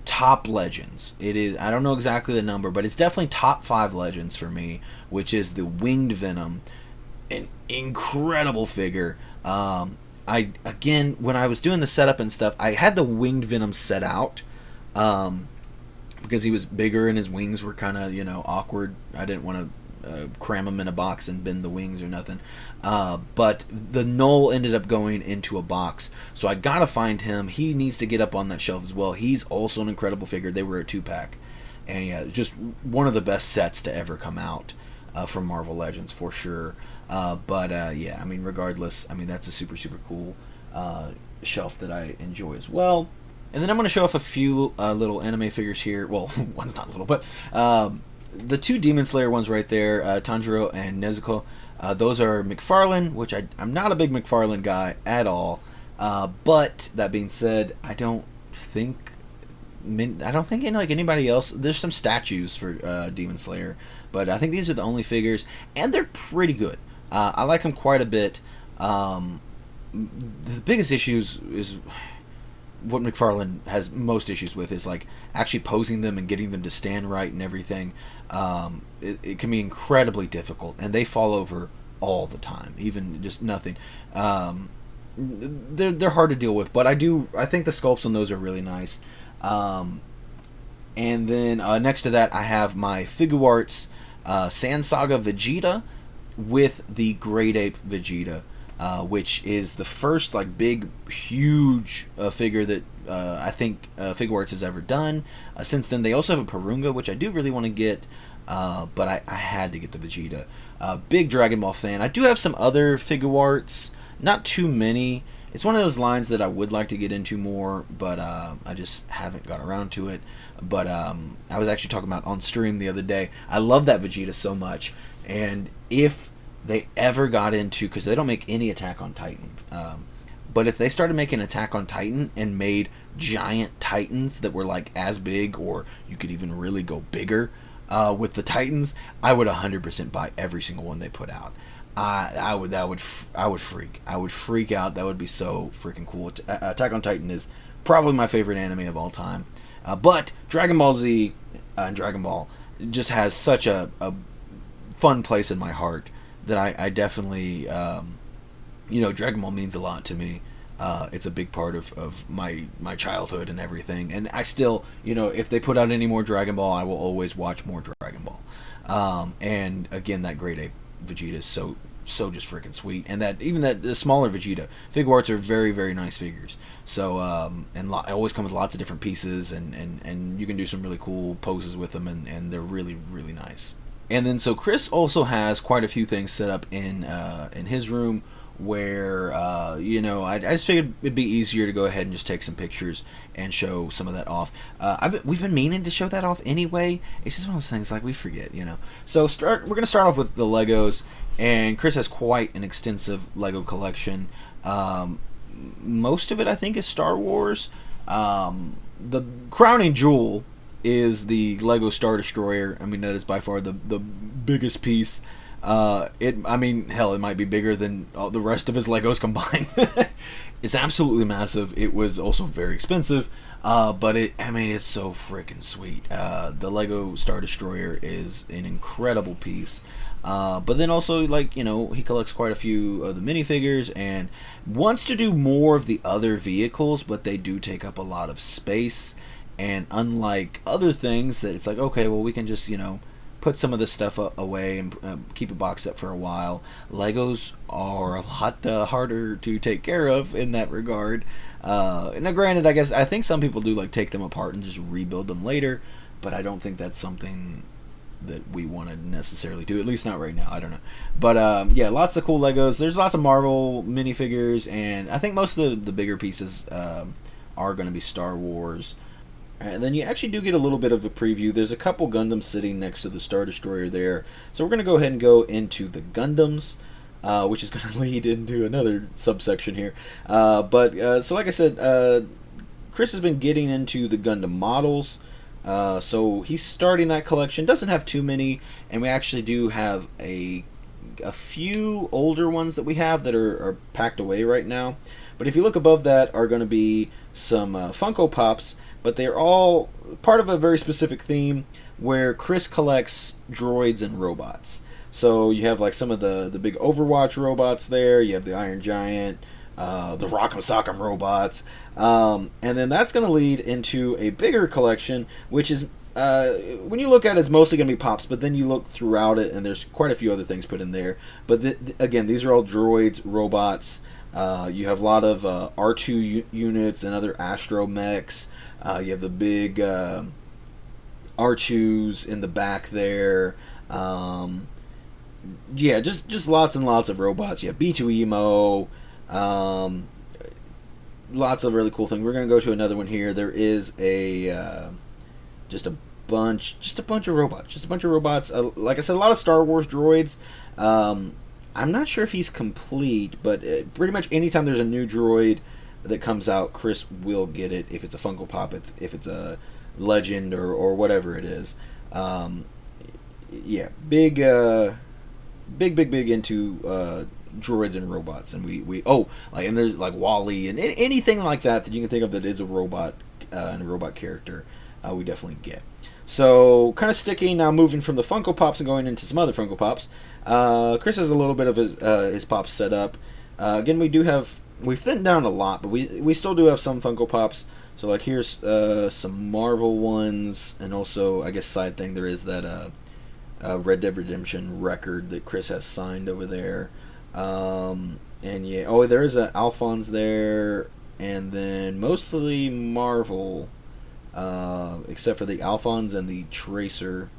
top legends, it is, I don't know exactly the number, but it's definitely top 5 legends for me, which is the Winged Venom. An incredible figure. Again, when I was doing the setup and stuff, I had the Winged Venom set out, because he was bigger and his wings were kind of, awkward. I didn't want to cram him in a box and bend the wings or nothing. But the Null ended up going into a box, so I gotta find him. He needs to get up on that shelf as well. He's also an incredible figure. They were a 2-pack, and yeah, just one of the best sets to ever come out from Marvel Legends for sure. But yeah, I mean, regardless, I mean, that's a super cool shelf that I enjoy as well. And then I'm going to show off a few little anime figures here. Well, one's not little, but the 2 Demon Slayer ones right there, Tanjiro and Nezuko. Those are McFarlane, which I'm not a big McFarlane guy at all. But that being said, I don't think anybody else. There's some statues for Demon Slayer, but I think these are the only figures, and they're pretty good. I like them quite a bit. The biggest issues is what McFarlane has most issues with is like actually posing them and getting them to stand right and everything. It can be incredibly difficult, and they fall over all the time, even just nothing. They're hard to deal with, but I think the sculpts on those are really nice. And then next to that, I have my Figuarts Sand Saga Vegeta, with the Great Ape Vegeta, which is the first like big, huge figure that I think Figuarts has ever done. Since then, they also have a Purunga, which I do really want to get, but I had to get the Vegeta. Big Dragon Ball fan. I do have some other Figuarts, not too many. It's one of those lines that I would like to get into more, but I just haven't got around to it. But I was actually talking about on stream the other day. I love that Vegeta so much, and if they ever got into, because they don't make any Attack on Titan, but if they started making Attack on Titan and made giant Titans that were like as big, or you could even really go bigger with the Titans, I would 100% buy every single one they put out. I would freak. I would freak out. That would be so freaking cool. Attack on Titan is probably my favorite anime of all time. But Dragon Ball Z and Dragon Ball just has such a fun place in my heart that I definitely, Dragon Ball means a lot to me. It's a big part of my childhood and everything. And I still, if they put out any more Dragon Ball, I will always watch more Dragon Ball. And again, that Great Ape Vegeta is so just freaking sweet, and the smaller Vegeta Figuarts are very, very nice figures. So it always comes with lots of different pieces, and you can do some really cool poses with them, and they're really, really nice. And then so Chris also has quite a few things set up in his room where I just figured it'd be easier to go ahead and just take some pictures and show some of that off. We've been meaning to show that off anyway. It's just one of those things like we forget, So we're gonna start off with the Legos, and Chris has quite an extensive Lego collection. Most of it, I think, is Star Wars. The crowning jewel is the Lego Star Destroyer. I mean, that is by far the biggest piece. It might be bigger than all the rest of his Legos combined. It's absolutely massive. It was also very expensive, but it's so freaking sweet. The Lego Star Destroyer is an incredible piece. But then also, he collects quite a few of the minifigures and wants to do more of the other vehicles, but they do take up a lot of space. And unlike other things that it's like, okay, well, we can just, put some of this stuff away and keep it boxed up for a while. Legos are a lot harder to take care of in that regard. Now, granted, I think some people do take them apart and just rebuild them later, but I don't think that's something that we want to necessarily do, at least not right now. I don't know, but lots of cool Legos. There's lots of Marvel minifigures, and I think most of the bigger pieces are going to be Star Wars. And then you actually do get a little bit of a preview. There's a couple Gundams sitting next to the Star Destroyer there. So we're going to go ahead and go into the Gundams, which is going to lead into another subsection here. So like I said, Chris has been getting into the Gundam models. So he's starting that collection. Doesn't have too many, and we actually do have a few older ones that we have that are packed away right now. But if you look above that are going to be some Funko Pops, but they're all part of a very specific theme where Chris collects droids and robots. So you have some of the big Overwatch robots there. You have the Iron Giant, the Rock'em Sock'em robots. And then that's going to lead into a bigger collection, which is, when you look at it, it's mostly going to be Pops, but then you look throughout it, and there's quite a few other things put in there. But again, these are all droids, robots. You have a lot of R2 units and other astromechs. You have the big R2s in the back there. Just lots and lots of robots. You have B2EMO. Lots of really cool things. We're going to go to another one here. There is just a bunch of robots. Like I said, a lot of Star Wars droids. I'm not sure if he's complete, but pretty much anytime there's a new droid that comes out, Chris will get it. If it's a Funko Pop, if it's a Legend or whatever it is. Big into droids and robots, and and there's Wally and anything like that you can think of that is a robot and a robot character. We definitely get. So kind of sticking now, moving from the Funko Pops and going into some other Funko Pops. Chris has a little bit of his Pops set up. Again, we've thinned down a lot, but we still do have some Funko Pops. So here's some Marvel ones, and also I guess side thing there is that Red Dead Redemption record that Chris has signed over there. And yeah, oh, there is an Alphonse there, and then mostly Marvel, except for the Alphonse and the Tracer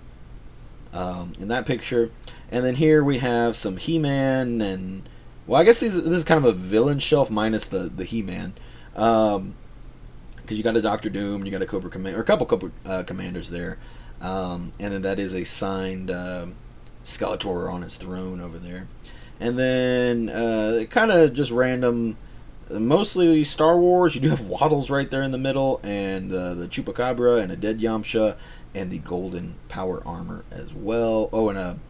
in that picture. And then here we have some He-Man, and well, I guess this is kind of a villain shelf minus the He-Man, because you got a Doctor Doom, and you got a Cobra Commander, or a couple Cobra Commanders there, and then that is a signed Skeletor on his throne over there. And then kind of just random, mostly Star Wars. You do have Waddles right there in the middle, and the Chupacabra, and a dead Yamcha, and the golden power armor as well. Oh, and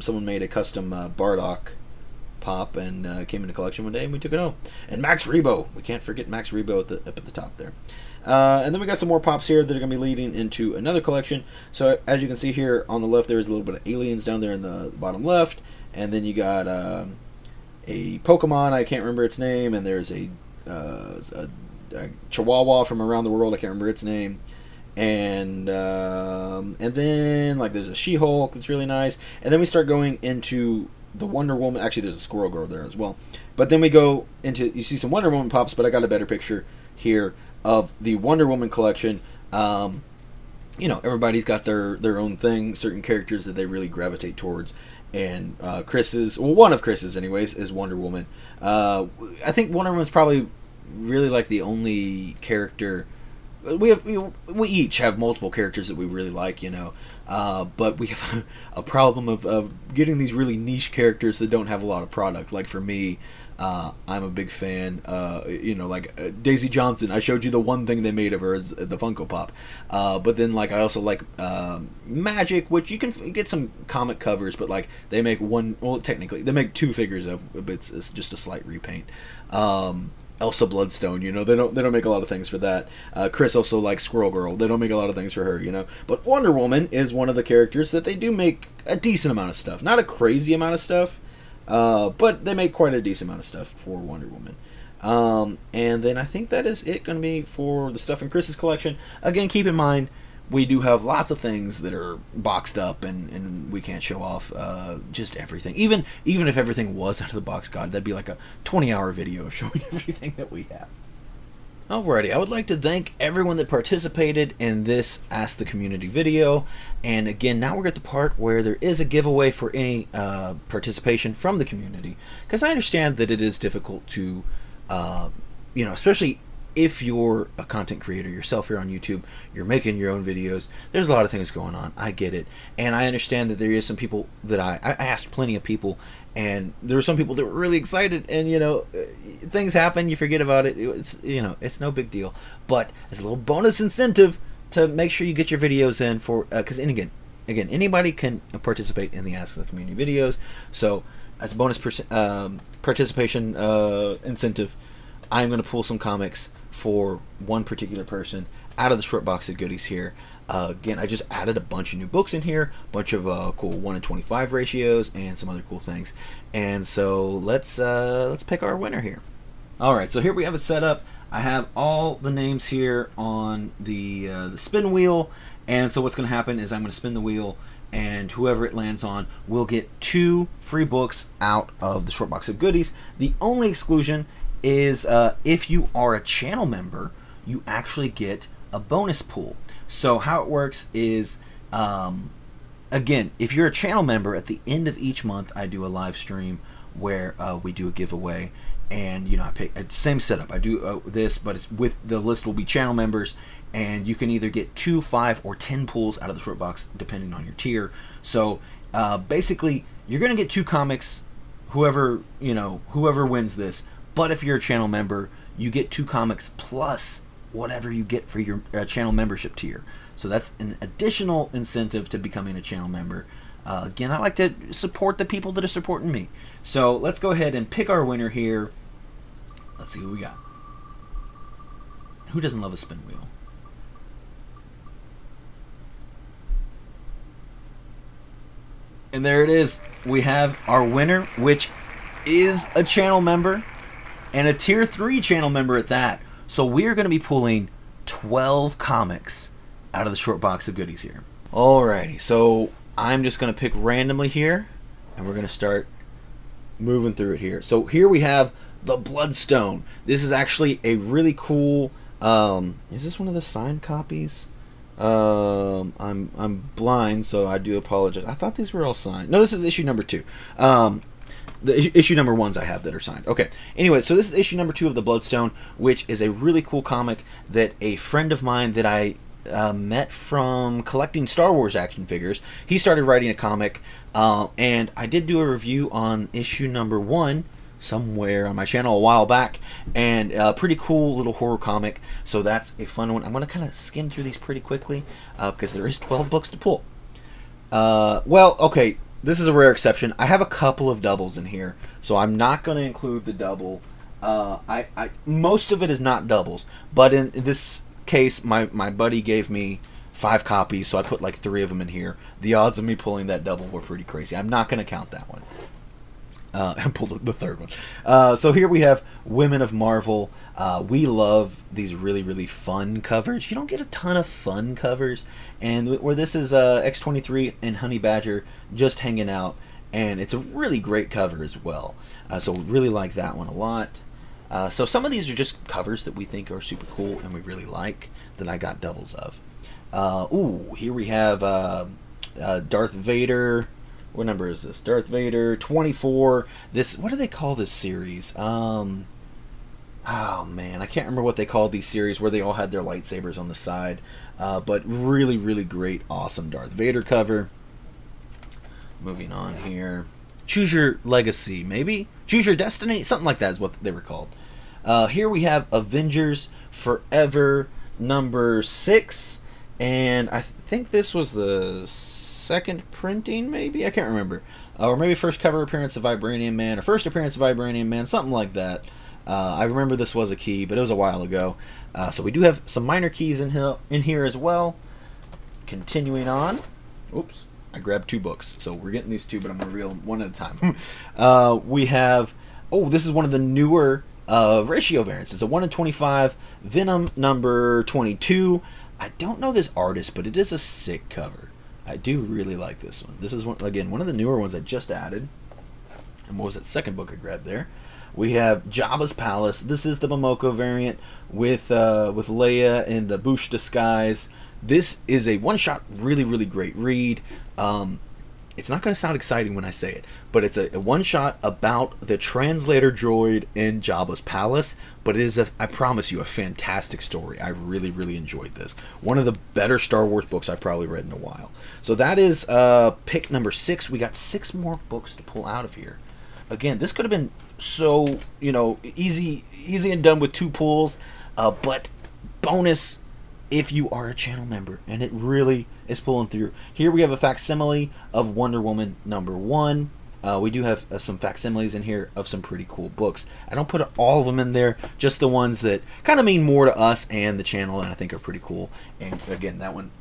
someone made a custom Bardock pop, and came in the collection one day, and we took it home. And Max Rebo, we can't forget Max Rebo up at the top there. And then we got some more pops here that are going to be leading into another collection. So as you can see here on the left, there is a little bit of aliens down there in the bottom left. And then you got a Pokemon, I can't remember its name, and there's a Chihuahua from around the world, I can't remember its name. And then like there's a She-Hulk that's really nice. And then we start going into the Wonder Woman. Actually, there's a Squirrel Girl there as well. But then we go into, you see some Wonder Woman pops, but I got a better picture here of the Wonder Woman collection. You know, everybody's got their own thing, certain characters that they really gravitate towards. And Chris's, well, one of Chris's anyways, is Wonder Woman. I think Wonder Woman's probably really like the only character. We each have multiple characters that we really like, you know, but we have a problem of getting these really niche characters that don't have a lot of product. Like for me, I'm a big fan, you know, like Daisy Johnson. I showed you the one thing they made of her, is the Funko Pop. But then, like, I also like Magic, which you can get some comic covers, but like they make one. Well, technically, they make two figures of. It's just a slight repaint. Elsa Bloodstone, you know, they don't make a lot of things for that. Chris also likes Squirrel Girl. They don't make a lot of things for her, you know. But Wonder Woman is one of the characters that they do make a decent amount of stuff. Not a crazy amount of stuff. But they make quite a decent amount of stuff for Wonder Woman. And then I think that is it going to be for the stuff in Chris's collection. Again, keep in mind, we do have lots of things that are boxed up, and we can't show off just everything. Even if everything was out of the box, God, that'd be like a 20-hour video showing everything that we have. Alrighty, I would like to thank everyone that participated in this Ask the Community video. And again, now we're at the part where there is a giveaway for any participation from the community. Because I understand that it is difficult to, you know, especially if you're a content creator yourself here on YouTube, you're making your own videos, there's a lot of things going on. I get it. And I understand that there is some people that I asked plenty of people, and there were some people that were really excited, and, you know, things happen, you forget about it. It's, you know, it's no big deal. But as a little bonus incentive to make sure you get your videos in for, because, and again, anybody can participate in the Ask the Community videos. So as a bonus participation incentive, I'm going to pull some comics for one particular person out of the short box of goodies here. Again, I just added a bunch of new books in here, a bunch of cool 1-in-25 ratios, and some other cool things. And so let's pick our winner here. All right, so here we have it set up. I have all the names here on the spin wheel, and so what's going to happen is I'm going to spin the wheel, and whoever it lands on will get 2 free books out of the short box of goodies. The only exclusion is if you are a channel member, you actually get a bonus pool. So how it works is, again, if you're a channel member, at the end of each month, I do a live stream where we do a giveaway, and, you know, I pick same setup. I do this, but it's with the list will be channel members, and you can either get 2, 5, or 10 pulls out of the short box depending on your tier. So basically, you're gonna get 2 comics, whoever wins this. But if you're a channel member, you get 2 comics plus whatever you get for your channel membership tier. So that's an additional incentive to becoming a channel member. Again, I like to support the people that are supporting me. So let's go ahead and pick our winner here. Let's see who we got. Who doesn't love a spin wheel? And there it is. We have our winner, which is a channel member, and a tier 3 channel member at that. So we're going to be pulling 12 comics out of the short box of goodies here. Alrighty, so I'm just going to pick randomly here, and we're going to start moving through it here. So here we have the Bloodstone. This is actually a really cool. Is this one of the signed copies? I'm blind, so I do apologize. I thought these were all signed. No, this is issue number 2. The issue number 1s I have that are signed. Okay. Anyway, so this is issue number 2 of the Bloodstone, which is a really cool comic that a friend of mine that I met from collecting Star Wars action figures. He started writing a comic, and I did do a review on issue number 1 somewhere on my channel a while back, and a pretty cool little horror comic. So that's a fun one. I'm going to kind of skim through these pretty quickly because there is 12 books to pull. Well, okay, this is a rare exception. I have a couple of doubles in here, so I'm not going to include the double. Most of it is not doubles, but in this case, my buddy gave me 5 copies, so I put like 3 of them in here. The odds of me pulling that double were pretty crazy. I'm not going to count that one. And pull the third one. So here we have Women of Marvel. We love these really, really fun covers. You don't get a ton of fun covers. And where this is X-23 and Honey Badger just hanging out. And it's a really great cover as well. So we really like that one a lot. So some of these are just covers that we think are super cool and we really like that I got doubles of. Here we have Darth Vader. What number is this? Darth Vader 24. This, what do they call this series? Oh man, I can't remember what they called these series where they all had their lightsabers on the side. But really, really great, awesome Darth Vader cover. Moving on here. Choose Your Legacy, maybe? Choose Your Destiny? Something like that is what they were called. Here we have Avengers Forever number 6. And I think this was the second printing, maybe? I can't remember. Or maybe first cover appearance of Vibranium Man, or first appearance of Vibranium Man, something like that. I remember this was a key, but it was a while ago. So we do have some minor keys in here as well. Continuing on. Oops, I grabbed 2 books. So we're getting these 2, but I'm going to reveal them one at a time. We have, this is one of the newer ratio variants. It's a 1 in 25, Venom number 22. I don't know this artist, but it is a sick cover. I do really like this one. This is, one of the newer ones I just added. And what was that second book I grabbed there? We have Jabba's Palace. This is the Momoko variant with Leia in the Bouche disguise. This is a one-shot, really, really great read. It's not going to sound exciting when I say it, but it's a one-shot about the translator droid in Jabba's Palace. But it is, I promise you, a fantastic story. I really, really enjoyed this. One of the better Star Wars books I've probably read in a while. So that is pick number 6. We got 6 more books to pull out of here. Again, this could have been so, easy and done with 2 pulls. But bonus if you are a channel member, and it really is pulling through. Here we have a facsimile of Wonder Woman number 1. We do have some facsimiles in here of some pretty cool books. I don't put all of them in there, just the ones that kind of mean more to us and the channel and I think are pretty cool. And again, that one,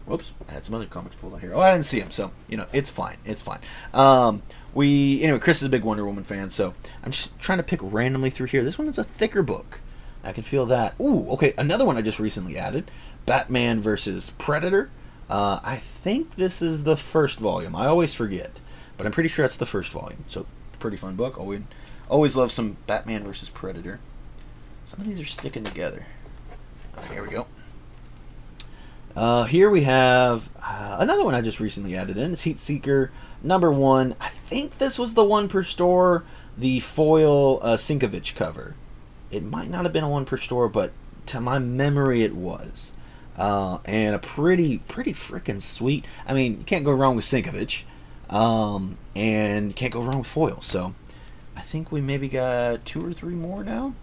whoops, I had some other comics pulled out here. I didn't see them, so, it's fine. It's fine. Anyway, Chris is a big Wonder Woman fan, so I'm just trying to pick randomly through here. This one is a thicker book. I can feel that. Okay, another one I just recently added, Batman versus Predator. I think this is the first volume. I always forget, but I'm pretty sure that's the first volume. So, pretty fun book. Always love some Batman versus Predator. Some of these are sticking together. Here we go. Here we have another one I just recently added in. It's Heat Seeker number 1. I think this was the one per store, the foil Sinkovich cover. It might not have been a one per store, but to my memory it was. And a pretty freaking sweet. I mean, you can't go wrong with Sinkovich. And you can't go wrong with foil. So I think we maybe got 2 or 3 more now.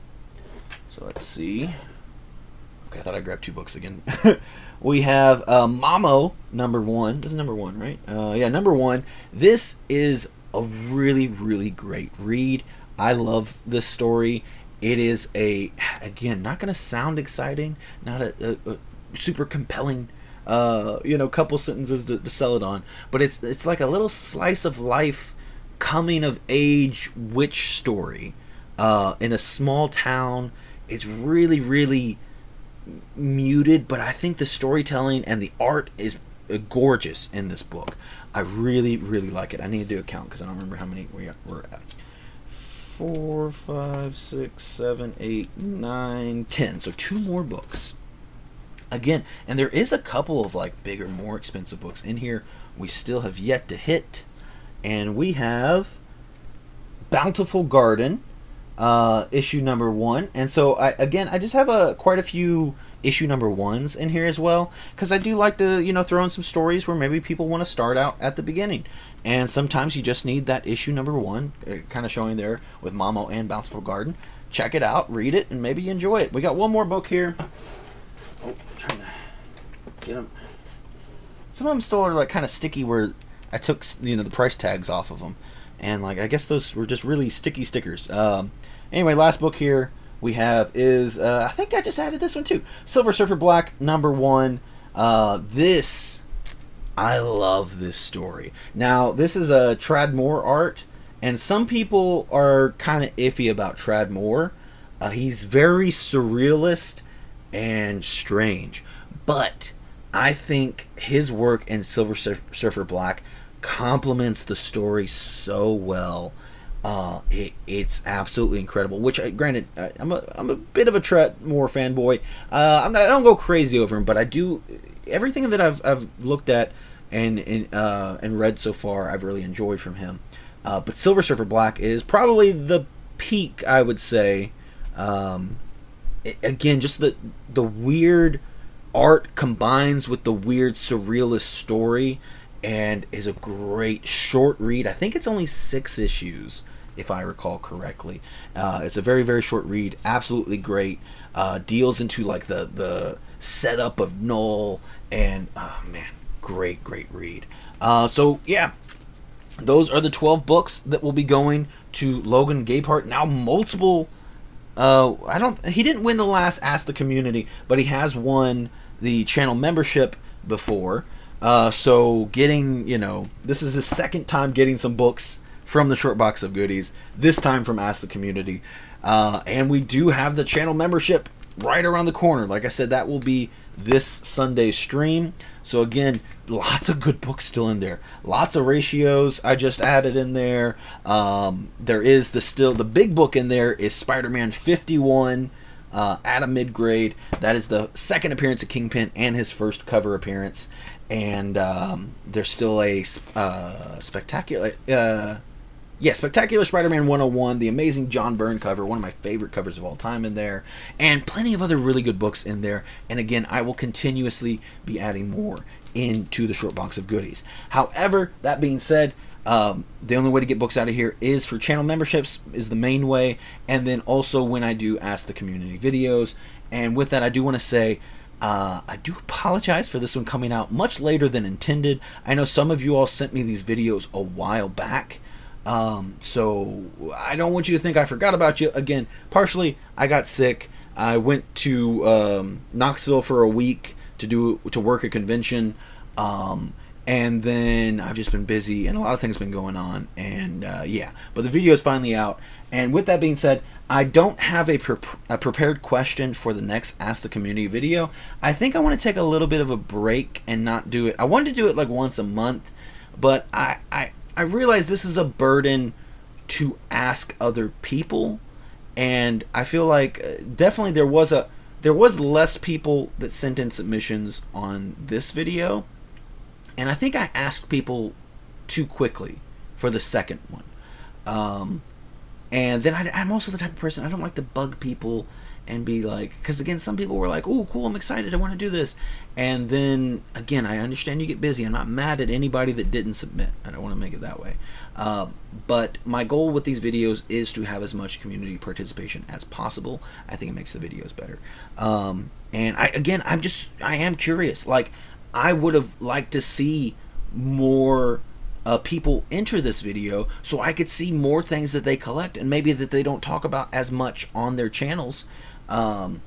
So let's see. Okay, I thought I grabbed 2 books again. We have Mamo number 1. This is number 1, right? Yeah, number 1. This is a really, really great read. I love this story. It is again, not going to sound exciting, not a super compelling, couple sentences to sell it on, but it's like a little slice of life, coming of age witch story, in a small town. It's really, really muted, but I think the storytelling and the art is gorgeous in this book. I really, really like it. I need to do a count because I don't remember how many we're at. 4, 5, 6, 7, 8, 9, 10. So 2 more books. Again, and there is a couple of like bigger, more expensive books in here we still have yet to hit. And we have Bountiful Garden, issue number 1. And so I just have quite a few issue number 1s in here as well, because I do like to throw in some stories where maybe people want to start out at the beginning, and sometimes you just need that issue number 1 kind of showing there with Mamo and Bountiful Garden. Check it out, read it, and maybe you enjoy it. We got one more book here. Oh, I'm trying to get them. Some of them still are like kind of sticky where I took the price tags off of them, and like I guess those were just really sticky stickers. Anyway, last book here we have is, I think I just added this one too. Silver Surfer Black, number 1. I love this story. Now, this is a Tradd Moore art, and some people are kind of iffy about Tradd Moore. He's very surrealist and strange, but I think his work in Silver Surfer Black complements the story so well. It's absolutely incredible. Which, granted, I'm a bit of a Tradd Moore fanboy. I don't go crazy over him, but I do everything that I've looked at and read so far. I've really enjoyed from him. But Silver Surfer Black is probably the peak, I would say. Again, just the weird art combines with the weird surrealist story, and is a great short read. I think it's only 6 issues, if I recall correctly. It's a very, very short read. Absolutely great. Deals into like the setup of Null, and great read. So yeah, those are the 12 books that will be going to Logan Gapehart. Now multiple. He didn't win the last Ask the Community, but he has won the channel membership before. So getting, this is his second time getting some books from the short box of goodies, this time from Ask the Community. And we do have the channel membership right around the corner. Like I said, that will be this Sunday stream. So again, lots of good books still in there. Lots of ratios I just added in there. There is the big book in there is Spider-Man 51 at a mid-grade. That is the second appearance of Kingpin and his first cover appearance. And there's still a spectacular Spider-Man 101, the amazing John Byrne cover, one of my favorite covers of all time in there, and plenty of other really good books in there. And again, I will continuously be adding more into the short box of goodies. However, that being said, the only way to get books out of here is for channel memberships, is the main way, and then also when I do Ask the Community videos. And with that, I do want to say, I do apologize for this one coming out much later than intended. I know some of you all sent me these videos a while back, so I don't want you to think I forgot about you. Again, partially I got sick. I went to Knoxville for a week to work a convention, and then I've just been busy and a lot of things been going on, and but the video is finally out. And with that being said, I don't have a prepared question for the next Ask the Community video. I think I want to take a little bit of a break and not do it. I wanted to do it like once a month, but I realize this is a burden to ask other people, and I feel like definitely there was less people that sent in submissions on this video, and I think I asked people too quickly for the second one. And then I'm also the type of person, I don't like to bug people and be like, because again, some people were like, oh, cool, I'm excited, I want to do this. And then, again, I understand you get busy. I'm not mad at anybody that didn't submit. I don't want to make it that way. But my goal with these videos is to have as much community participation as possible. I think it makes the videos better. And I am curious. Like, I would have liked to see more people enter this video so I could see more things that they collect and maybe that they don't talk about as much on their channels. Or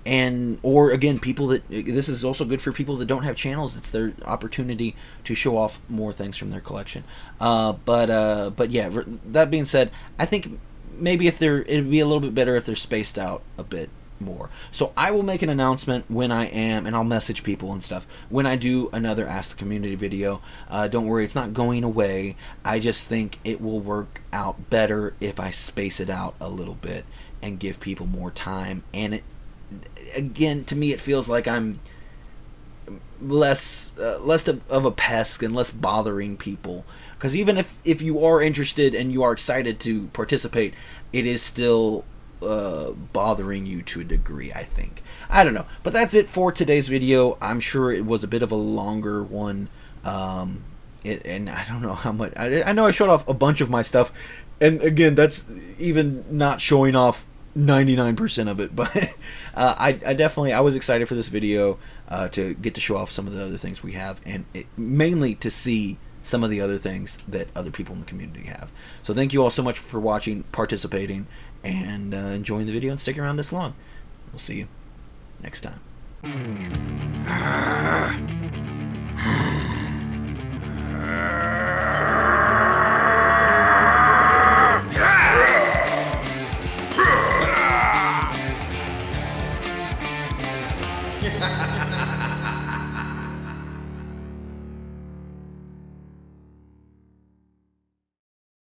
again, people that, this is also good for people that don't have channels. It's their opportunity to show off more things from their collection. But yeah, that being said, I think maybe it'd be a little bit better if they're spaced out a bit more. So I will make an announcement when I am, and I'll message people and stuff when I do another Ask the Community video. Don't worry, it's not going away. I just think it will work out better if I space it out a little bit and give people more time. And it, again, to me, it feels like I'm less of a pest and less bothering people. Because even if you are interested and you are excited to participate, it is still bothering you to a degree, I think. I don't know, but that's it for today's video. I'm sure it was a bit of a longer one, and I don't know how much. I know I showed off a bunch of my stuff, and again, that's even not showing off 99% of it. But I was excited for this video to get to show off some of the other things we have, and mainly to see some of the other things that other people in the community have. So thank you all so much for watching, participating, and enjoying the video and sticking around this long. We'll see you next time.